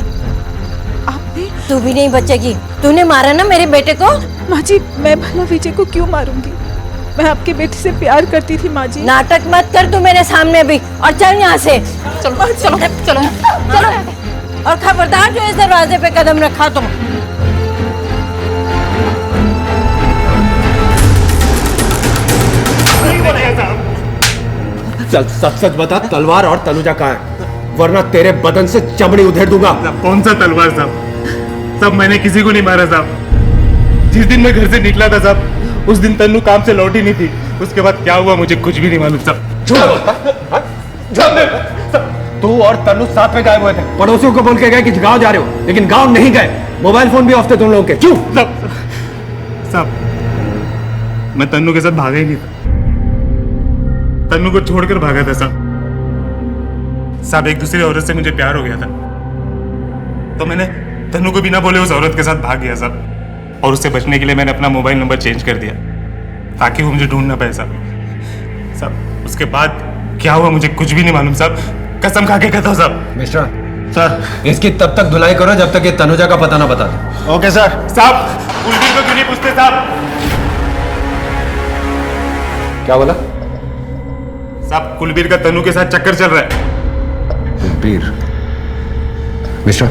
आपने? तू भी नहीं बचेगी। तूने मारा ना मेरे बेटे को। माँ जी मैं भला विजय को क्यों मारूंगी? मैं आपके बेटे से प्यार करती थी माँ जी। नाटक मत कर तू मेरे सामने भी, और चल यहाँ से। चलो चलो चलो चलो, और खबरदार जो इस दरवाजे पे कदम रखा तुम। चल सच सच बता, तलवार और तनुजा कहाँ है, वरना तेरे बदन से चमड़ी उधेड़ दूंगा। कौन सा तलवार साहब? सब मैंने किसी को नहीं मारा साहब। जिस दिन मैं घर से निकला था साहब, उस दिन तन्नू काम से लौटी नहीं थी। उसके बाद क्या हुआ मुझे कुछ भी नहीं मालूम साहब। झूठ बोलता, तू और तन्नू साथ में गायब हुए थे। पड़ोसियों को बोल के गए कि गांव जा रहे हो, लेकिन गांव नहीं गए। मोबाइल फोन भी ऑफ थे तुम लोगों के। क्यों? साहब मैं तन्नू के साथ भागा ही नहीं था। तन्नू को छोड़कर भागा था साहब। एक दूसरी औरत से मुझे प्यार हो गया था, तो मैंने तन्नू को बिना बोले उस औरत के साथ भाग गया साहब। और उससे बचने के लिए मैंने अपना मोबाइल नंबर चेंज कर दिया ताकि वो मुझे ढूंढ ना पाए साहब। उसके बाद क्या हुआ मुझे कुछ भी नहीं मालूम साहब। कसम खा के कहता हूँ साहब। मिश्रा सर, इसकी तब तक धुलाई करो जब तक ये तनुजा का पता ना बता दे। Okay sir. साहब कुलबीर को क्यों नहीं पूछते साहब? क्या बोला? साहब कुलबीर का तन्नू के साथ चक्कर चल रहा है। कुलबीर? मिश्रा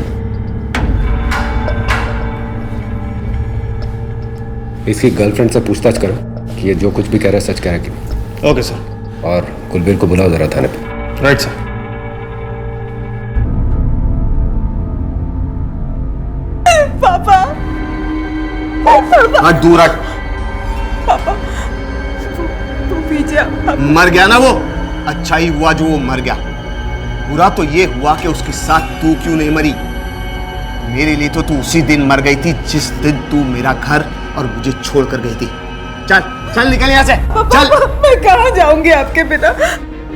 इसकी गर्लफ्रेंड से पूछताछ करो कि ये जो कुछ भी कह रहा है सच कह रहा है कि नहीं। Okay sir. और कुलबीर को बुलाओ जरा थाने पे। Right sir. पापा हट दूर हट। पापा विजय मर गया ना वो। अच्छा ही हुआ जो वो मर गया। बुरा तो ये हुआ कि उसके साथ तू क्यों नहीं मरी। मेरे लिए तो तू उसी दिन मर गई थी जिस दिन तू मेरा घर और मुझे छोड़कर गई थी। चल चल निकल यहाँ से। चल। मैं कहाँ जाऊंगी आपके बिना?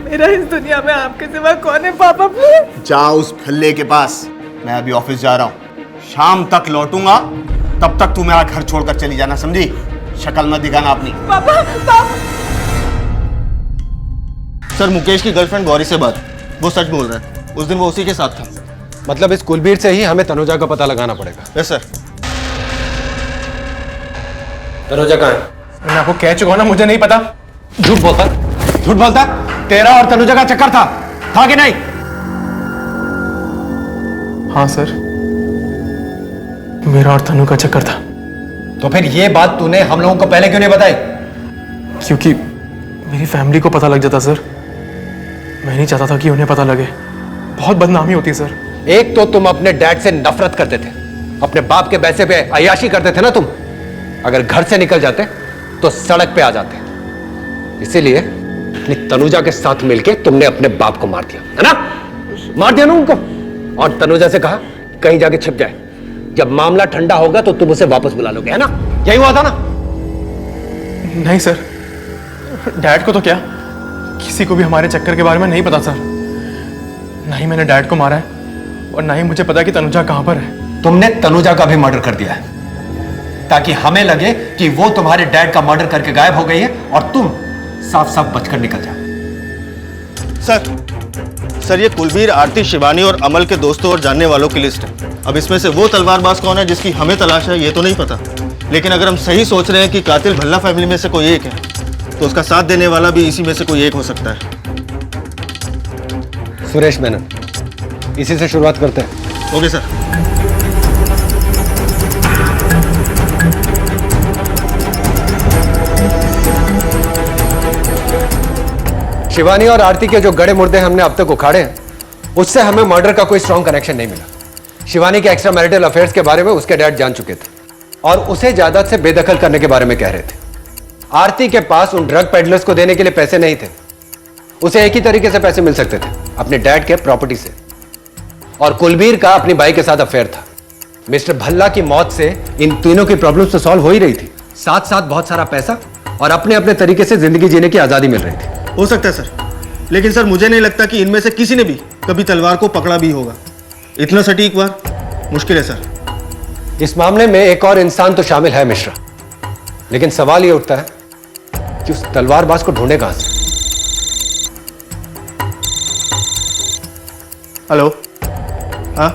मेरा इस दुनिया में आपके सिवा कौन है पापा? प्लीज जा उस फल्ले के पास। मैं अभी ऑफिस जा रहा हूँ, शाम तक लौटूंगा। तब तक तू मेरा घर छोड़कर चली जाना, समझी? शक्ल मत दिखाना अपनी। पापा सर मुकेश की गर्लफ्रेंड गौरी से बात, वो सच बोल रहा है। उस दिन वो उसी के साथ था। मतलब इस कुलबीर से ही हमें तनुजा का पता लगाना पड़ेगा। Yes sir. तनुजा कहाँ है? मैं आपको कह चुका हूं ना, मुझे नहीं पता। झूठ बोलता, झूठ बोलता। तेरा और तनुजा का चक्कर था कि नहीं? हाँ सर, मेरा और तनु का चक्कर था। तो फिर ये बात तूने हम लोगों को पहले क्यों नहीं बताई? क्योंकि मेरी फैमिली को पता लग जाता सर। मैं नहीं चाहता था कि उन्हें पता लगे, बहुत बदनामी होती सर। एक तो तुम अपने डैड से नफरत करते थे, अपने बाप के पैसे पे अय्याशी करते थे ना तुम। अगर घर से निकल जाते तो सड़क पे आ जाते। इसीलिए अपनी तनुजा के साथ मिलके तुमने अपने बाप को मार दिया, है ना? मार दिया ना उनको। और तनुजा से कहा कहीं जाके छिप जाए, जब मामला ठंडा होगा तो तुम उसे वापस बुला लोगे, है ना? यही हुआ था ना? नहीं सर, डैड को तो क्या, किसी को भी हमारे चक्कर के बारे में नहीं पता सर। ना ही मैंने डैड को मारा है और ना ही मुझे पता कि तनुजा कहां पर है। तुमने तनुजा का भी मर्डर कर दिया है ताकि हमें लगे कि वो तुम्हारे डैड का मर्डर करके गायब हो गई है और तुम साफ साफ बचकर निकल जाओ। सर ये कुलबीर, आरती, शिवानी और अमल के दोस्तों और जानने वालों की लिस्ट है। अब इसमें से वो तलवारबाज कौन है जिसकी हमें तलाश है ये तो नहीं पता, लेकिन अगर हम सही सोच रहे हैं कि कातिल भल्ला फैमिली में से कोई एक है तो उसका साथ देने वाला भी इसी में से कोई एक हो सकता है। सुरेश मेनन, इसी से शुरुआत करते हैं। Okay sir. शिवानी और आरती के जो गड़े मुर्दे हमने अब तक उखाड़े हैं, उससे हमें मर्डर का कोई स्ट्रॉन्ग कनेक्शन नहीं मिला। शिवानी के एक्स्ट्रा मैरिटल अफेयर्स के बारे में उसके डैड जान चुके थे और उसे जायदाद से बेदखल करने के बारे में कह रहे थे। आरती के पास उन ड्रग पेडलर्स को देने के लिए पैसे नहीं थे। उसे एक ही तरीके से पैसे मिल सकते थे, अपने डैड के प्रॉपर्टी से। और कुलबीर का अपनी बाई के साथ अफेयर था। मिस्टर भल्ला की मौत से इन तीनों की प्रॉब्लम्स तो सॉल्व हो ही रही थी, साथ साथ बहुत सारा पैसा और अपने अपने तरीके से जिंदगी जीने की आजादी मिल रही थी। हो सकता है सर, लेकिन सर मुझे नहीं लगता कि इनमें से किसी ने भी कभी तलवार को पकड़ा भी होगा। इतना सटीक वार मुश्किल है सर। इस मामले में एक और इंसान तो शामिल है मिश्रा, लेकिन सवाल ये उठता है कि उस तलवारबाज को ढूंढे कहां से? हेलो, हाँ,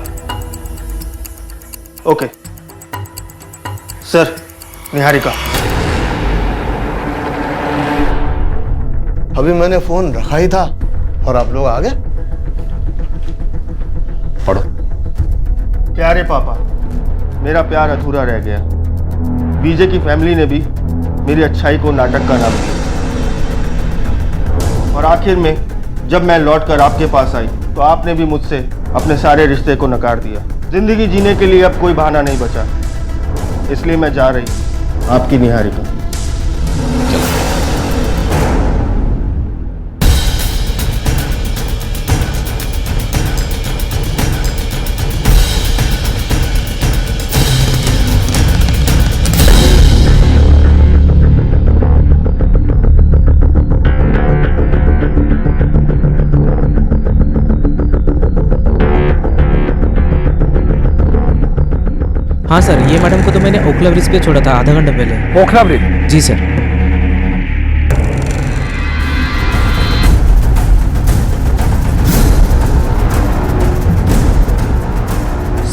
ओके सर, निहारिका। अभी मैंने फोन रखा ही था और आप लोग आ गए। पढ़ो। प्यारे पापा, मेरा प्यार अधूरा रह गया। विजय की फैमिली ने भी मेरी अच्छाई को नाटक का नाम दिया और आखिर में जब मैं लौटकर आपके पास आई तो आपने भी मुझसे अपने सारे रिश्ते को नकार दिया। जिंदगी जीने के लिए अब कोई बहाना नहीं बचा, इसलिए मैं जा रही, आपकी निहारिका। हाँ सर, ये मैडम को तो मैंने ओखला ब्रिज पे छोड़ा था आधा घंटा पहले। ओखला ब्रिज? जी सर।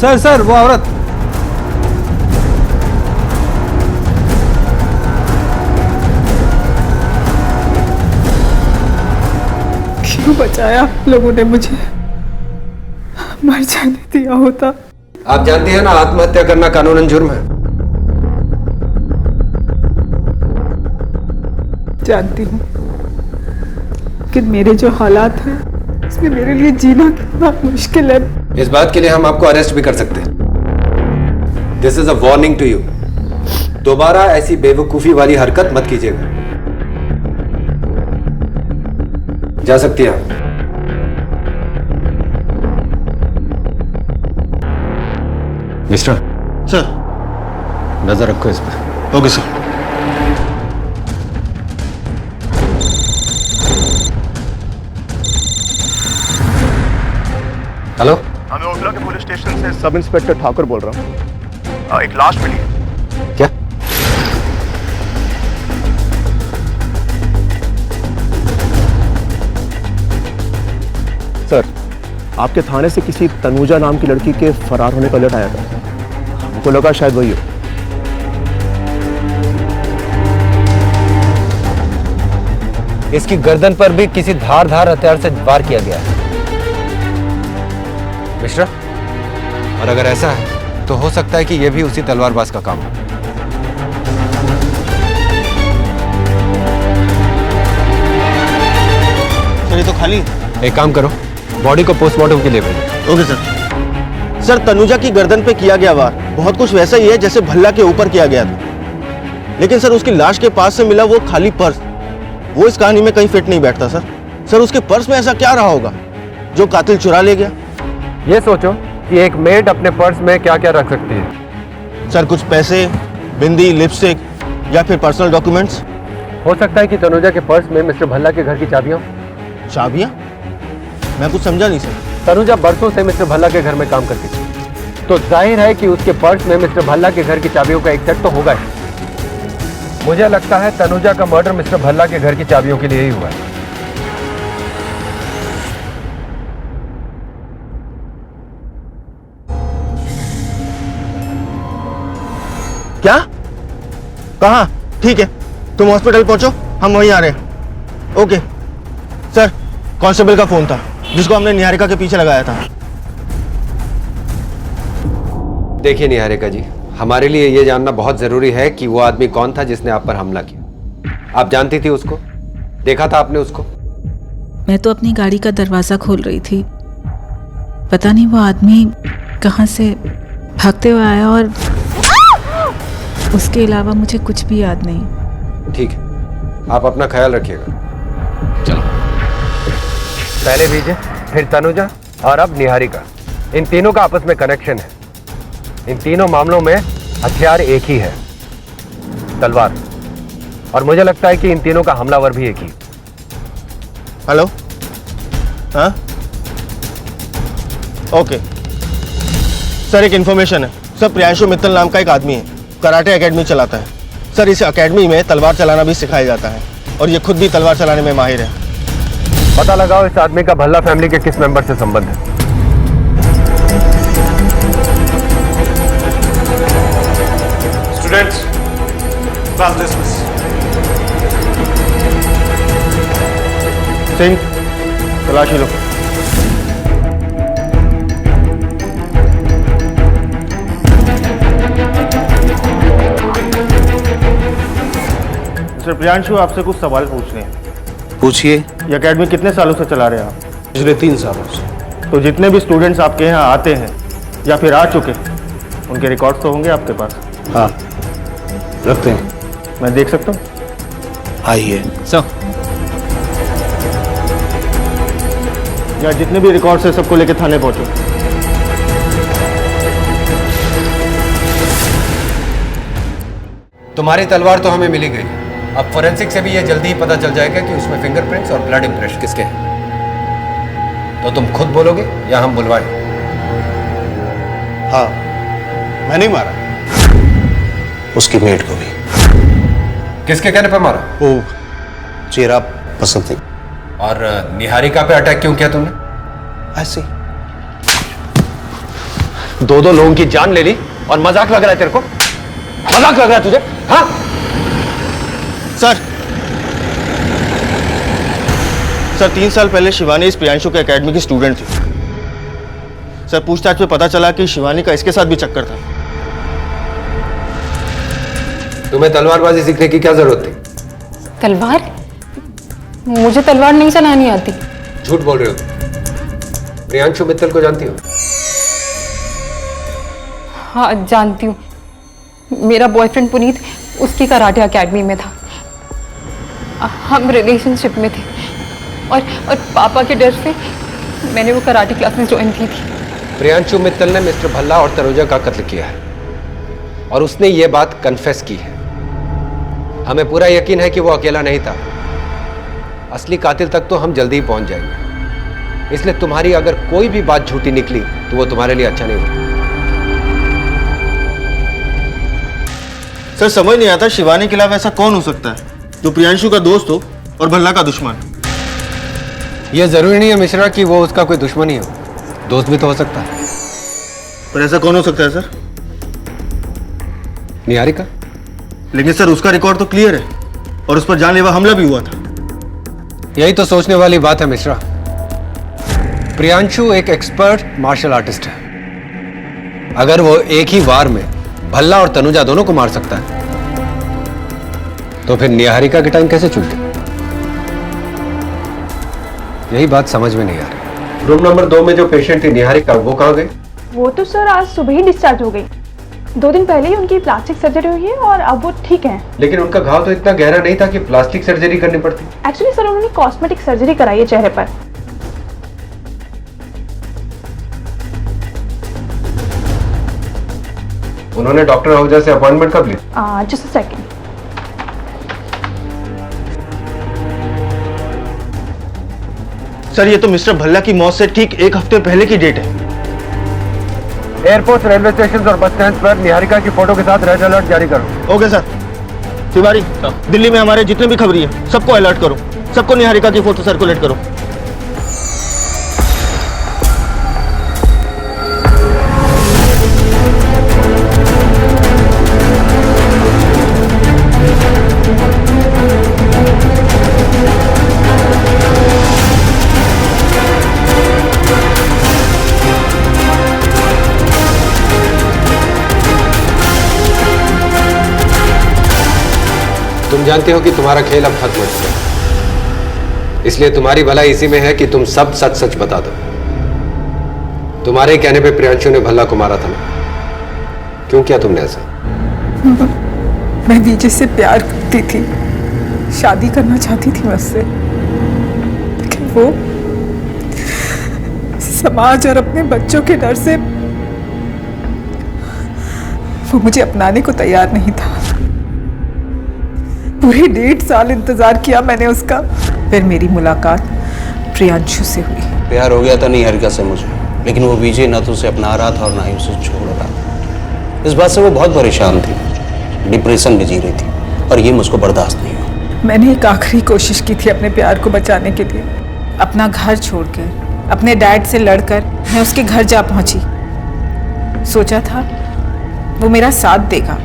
सर सर, वो औरत। क्यों बचाया आप लोगों ने मुझे? मर जाने दिया होता। आप जानती हैं ना, आत्महत्या करना कानूनन जुर्म है। जानती हूँ, लेकिन मेरे जो हालात हैं इसमें मेरे लिए जीना कितना मुश्किल है। इस बात के लिए हम आपको अरेस्ट भी कर सकते हैं। This is a warning to you. दोबारा ऐसी बेवकूफी वाली हरकत मत कीजिएगा। जा सकती हैं आप। मिस्टर सर, नजर रखो इस पर। Okay sir. हेलो, हमें ओखला के पुलिस स्टेशन से सब इंस्पेक्टर ठाकुर बोल रहा हूँ। एक लाश मिली है। क्या? सर, आपके थाने से किसी तनुजा नाम की लड़की के फरार होने का अलर्ट आया था। हमको लगा शायद वही हो। इसकी गर्दन पर भी किसी धारदार हथियार से वार किया गया है मिश्रा, और अगर ऐसा है तो हो सकता है कि यह भी उसी तलवारबाज का काम हो। सर, ये तो खाली। एक काम करो, बॉडी को पोस्टमार्टम के लिए भेजो। Okay sir. सर, तनुजा की गर्दन पे किया गया वार बहुत कुछ वैसा ही है जैसे भल्ला के ऊपर किया गया था, लेकिन सर उसकी लाश के पास से मिला वो खाली पर्स, वो इस कहानी में कहीं फिट नहीं बैठता। सर उसके पर्स में ऐसा क्या रहा होगा जो कातिल चुरा ले गया? ये सोचो कि एक मेड अपने पर्स में क्या क्या रख सकती है। सर, कुछ पैसे, बिंदी, लिपस्टिक या फिर पर्सनल डॉक्यूमेंट्स। हो सकता है कि तनुजा के पर्स में मिस्टर भल्ला के घर की चाबियां। चाबियां? मैं कुछ समझा नहीं सर। तनुजा बरसों से मिस्टर भल्ला के घर में काम करती थी, तो जाहिर है कि उसके पर्स में मिस्टर भल्ला के घर की चाबियों का एक सेट तो होगा ही। मुझे लगता है तनुजा का मर्डर मिस्टर भल्ला के घर की चाबियों के लिए ही हुआ है। क्या? कहाँ? ठीक है, तुम हॉस्पिटल पहुंचो, हम वहीं आ रहे हैं। Okay sir. कांस्टेबल का फोन था जिसको हमने निहारिका के पीछे लगाया था। देखिए निहारिका जी, हमारे लिए यह जानना बहुत जरूरी है कि वो आदमी कौन था जिसने आप पर हमला किया। आप जानती थी उसको? देखा था आपने उसको? मैं तो अपनी गाड़ी का दरवाजा खोल रही थी, पता नहीं वो आदमी कहां से भागते हुए आया, और उसके अलावा मुझे कुछ भी याद नहीं। ठीक है, आप अपना ख्याल रखिएगा। चलो। पहले विजय, फिर तनुजा और अब निहारिका, इन तीनों का आपस में कनेक्शन है। इन तीनों मामलों में हथियार एक ही है, तलवार, और मुझे लगता है कि इन तीनों का हमलावर भी एक ही। हेलो, हाँ, ओके सर, एक इन्फॉर्मेशन है। सर, प्रियांशु मित्तल नाम का एक आदमी है, कराटे एकेडमी चलाता है। सर इस एकेडमी में तलवार चलाना भी सिखाया जाता है और ये खुद भी तलवार चलाने में माहिर है। पता लगाओ इस आदमी का भल्ला फैमिली के किस मेंबर से संबंध है। Students, class dismiss. सिंह, तलाशी लो। मिस्टर प्रियांशु, आपसे कुछ सवाल पूछने हैं। पूछिए। ये एकेडमी कितने सालों से चला रहे हैं आप? पिछले 3 सालों से। तो जितने भी स्टूडेंट्स आपके यहाँ आते हैं या फिर आ चुके हैं, उनके रिकॉर्ड्स तो होंगे आपके पास? हाँ, रखते हैं। मैं देख सकता हूँ? आइए। सर, या जितने भी रिकॉर्ड्स है सबको लेके थाने पहुंचो। तुम्हारी तलवार तो हमें मिली गई, अब फोरेंसिक से भी ये जल्दी ही पता चल जाएगा कि उसमें फिंगरप्रिंट्स और ब्लड इंप्रेशन किसके हैं। तो तुम खुद बोलोगे या हम बुलवाएं? हाँ, मैं नहीं मारा, उसकी मेड को भी। किसके कहने पर मारा? वो चेहरा पसंद नहीं। और निहारिका पे अटैक क्यों किया तुमने? ऐसे दो लोगों की जान ले ली और मजाक लग रहा है तेरे को? मजाक लग रहा है तुझे? हाँ सर 3 साल पहले शिवानी इस प्रियांशु के एकेडमी की स्टूडेंट थी। सर पूछताछ में पता चला कि शिवानी का इसके साथ भी चक्कर था। तुम्हें तलवारबाजी सीखने की क्या जरूरत थी? तलवार? मुझे तलवार नहीं चलानी आती। झूठ बोल रहे हो तुम। प्रियांशु मित्तल को जानती हो? हाँ जानती हूँ, मेरा बॉयफ्रेंड पुनीत उसकी कराटे एकेडमी में था। हम रिलेशनशिप में थे और पापा के डर से मैंने वो कराटे क्लासेस ज्वाइन की थी। प्रियांशु मित्तल ने मिस्टर भल्ला और तनुजा का कत्ल किया है और उसने ये बात कन्फेस की है। हमें पूरा यकीन है कि वो अकेला नहीं था। असली कातिल तक तो हम जल्दी ही पहुंच जाएंगे, इसलिए तुम्हारी अगर कोई भी बात झूठी निकली तो वो तुम्हारे लिए अच्छा नहीं होगा। सर समझ नहीं आता शिवानी के अलावा ऐसा कौन हो सकता है जो प्रियांशु का दोस्त हो और भल्ला का दुश्मन। यह जरूरी नहीं है मिश्रा कि वो उसका कोई दुश्मन ही हो, दोस्त भी तो हो सकता है। पर ऐसा कौन हो सकता है सर? निहारिका। लेकिन सर उसका रिकॉर्ड तो क्लियर है और उस पर जानलेवा हमला भी हुआ था। यही तो सोचने वाली बात है मिश्रा। प्रियांशु एक एक्सपर्ट मार्शल आर्टिस्ट है। अगर वो एक ही वार में भल्ला और तनुजा दोनों को मार सकता है तो फिर निहारिका के टाइम कैसे चूक गए? यही बात समझ में नहीं आ रही। रूम नंबर 2 में जो पेशेंट थी निहारिका, वो कहाँ गई? वो तो सर आज सुबह ही डिस्चार्ज हो गई। 2 दिन पहले ही उनकी प्लास्टिक सर्जरी हुई है और अब वो ठीक है। लेकिन उनका घाव तो इतना गहरा नहीं था कि प्लास्टिक सर्जरी करनी पड़ती। एक्चुअली सर उन्होंने कॉस्मेटिक सर्जरी कराई है चेहरे पर। उन्होंने डॉक्टर आहूजा से अपॉइंटमेंट कब ली? Just a second. सर ये तो मिस्टर भल्ला की मौत से ठीक 1 हफ्ते पहले की डेट है। एयरपोर्ट, रेलवे स्टेशन और बस स्टैंड पर निहारिका की फोटो के साथ रेड अलर्ट जारी करो। Okay sir. तिवारी, दिल्ली में हमारे जितने भी खबरी है सबको अलर्ट करो, सबको निहारिका की फोटो सर्कुलेट करो। तुम जानते हो कि तुम्हारा खेल अब खत्म हो चुका है, इसलिए तुम्हारी भलाई इसी में है कि तुम सब सच सच बता दो। तुम्हारे कहने पे प्रियांशु ने भल्ला को मारा था ना? क्यों किया तुमने ऐसा? मैं विजय से प्यार करती थी, शादी करना चाहती थी मुझसे, लेकिन वो समाज और अपने बच्चों के डर से वो मुझे अपनाने को तैयार नहीं था। पूरे 1.5 साल इंतजार किया मैंने उसका, फिर मेरी मुलाकात प्रियांशु से हुई। प्यार हो गया था निहारिका से मुझे, लेकिन वो विजय ना तो उसे अपना रहा था और ना ही उसे छोड़ रहा था। इस बात से वो बहुत परेशान थी, डिप्रेशन में जी रही थी। और ये मुझको बर्दाश्त नहीं हुआ। मैंने एक आखिरी कोशिश की थी अपने प्यार को बचाने के लिए। अपना घर छोड़कर, अपने डैड से लड़कर मैं उसके घर जा पहुंची। सोचा था वो मेरा साथ देगा,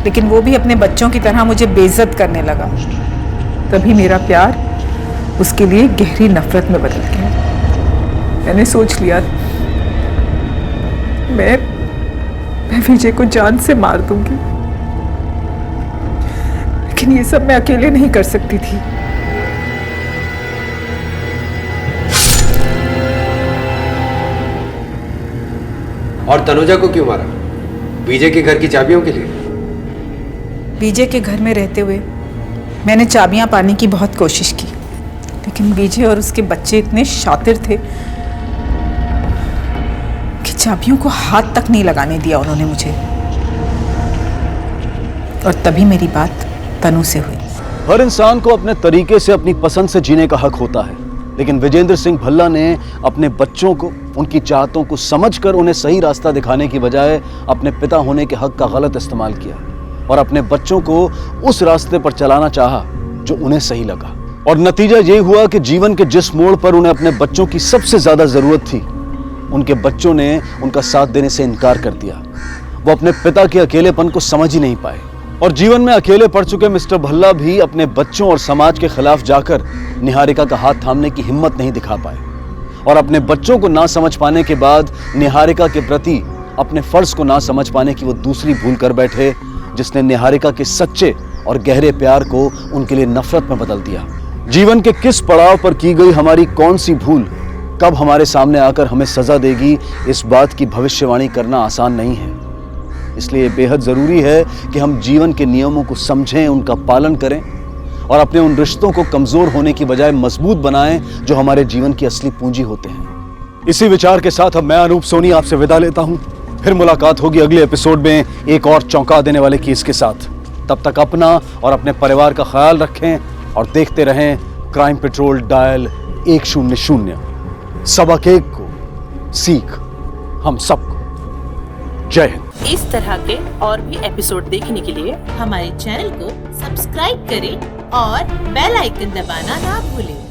लेकिन वो भी अपने बच्चों की तरह मुझे बेइज्जत करने लगा। तभी मेरा प्यार उसके लिए गहरी नफरत में बदल गया। मैंने सोच लिया मैं विजय को जान से मार दूंगी, लेकिन ये सब मैं अकेले नहीं कर सकती थी। और तनुजा को क्यों मारा? विजय के घर की चाबियों के लिए? विजय के घर में रहते हुए मैंने चाबियां पाने की बहुत कोशिश की, लेकिन विजय और उसके बच्चे इतने शातिर थे कि चाबियों को हाथ तक नहीं लगाने दिया उन्होंने मुझे। और तभी मेरी बात तनु से हुई। हर इंसान को अपने तरीके से अपनी पसंद से जीने का हक होता है, लेकिन विजेंद्र सिंह भल्ला ने अपने बच्चों को, उनकी चाहतों को समझकर उन्हें सही रास्ता दिखाने की बजाय अपने पिता होने के हक का गलत इस्तेमाल किया और अपने बच्चों को उस रास्ते पर चलाना चाहा जो उन्हें सही लगा। और नतीजा ये हुआ कि जीवन के जिस मोड़ पर उन्हें अपने बच्चों की सबसे ज्यादा जरूरत थी, उनके बच्चों ने उनका साथ देने से इनकार कर दिया। वो अपने पिता के अकेलेपन को समझ ही नहीं पाए और जीवन में अकेले पड़ चुके मिस्टर भल्ला भी अपने बच्चों और समाज के खिलाफ जाकर निहारिका का हाथ थामने की हिम्मत नहीं दिखा पाए। और अपने बच्चों को ना समझ पाने के बाद निहारिका के प्रति अपने फर्ज को ना समझ पाने की वो दूसरी भूल कर बैठे, जिसने निहारिका के सच्चे और गहरे प्यार को उनके लिए नफरत में बदल दिया। जीवन के किस पड़ाव पर की गई हमारी कौन सी भूल कब हमारे सामने आकर हमें सजा देगी, इस बात की भविष्यवाणी करना आसान नहीं है। इसलिए बेहद जरूरी है कि हम जीवन के नियमों को समझें, उनका पालन करें और अपने उन रिश्तों को कमजोर होने की बजाय मजबूत बनाएं जो हमारे जीवन की असली पूंजी होते हैं। इसी विचार के साथ अब मैं अनूप सोनी आपसे विदा लेता हूं। फिर मुलाकात होगी अगले एपिसोड में एक और चौंका देने वाले केस के साथ। तब तक अपना और अपने परिवार का ख्याल रखें और देखते रहें क्राइम पेट्रोल डायल 100। सबक एक को सीख हम सबको। जय हिंद। इस तरह के और भी एपिसोड देखने के लिए हमारे चैनल को सब्सक्राइब करें और बेल आइकन दबाना ना भूलें।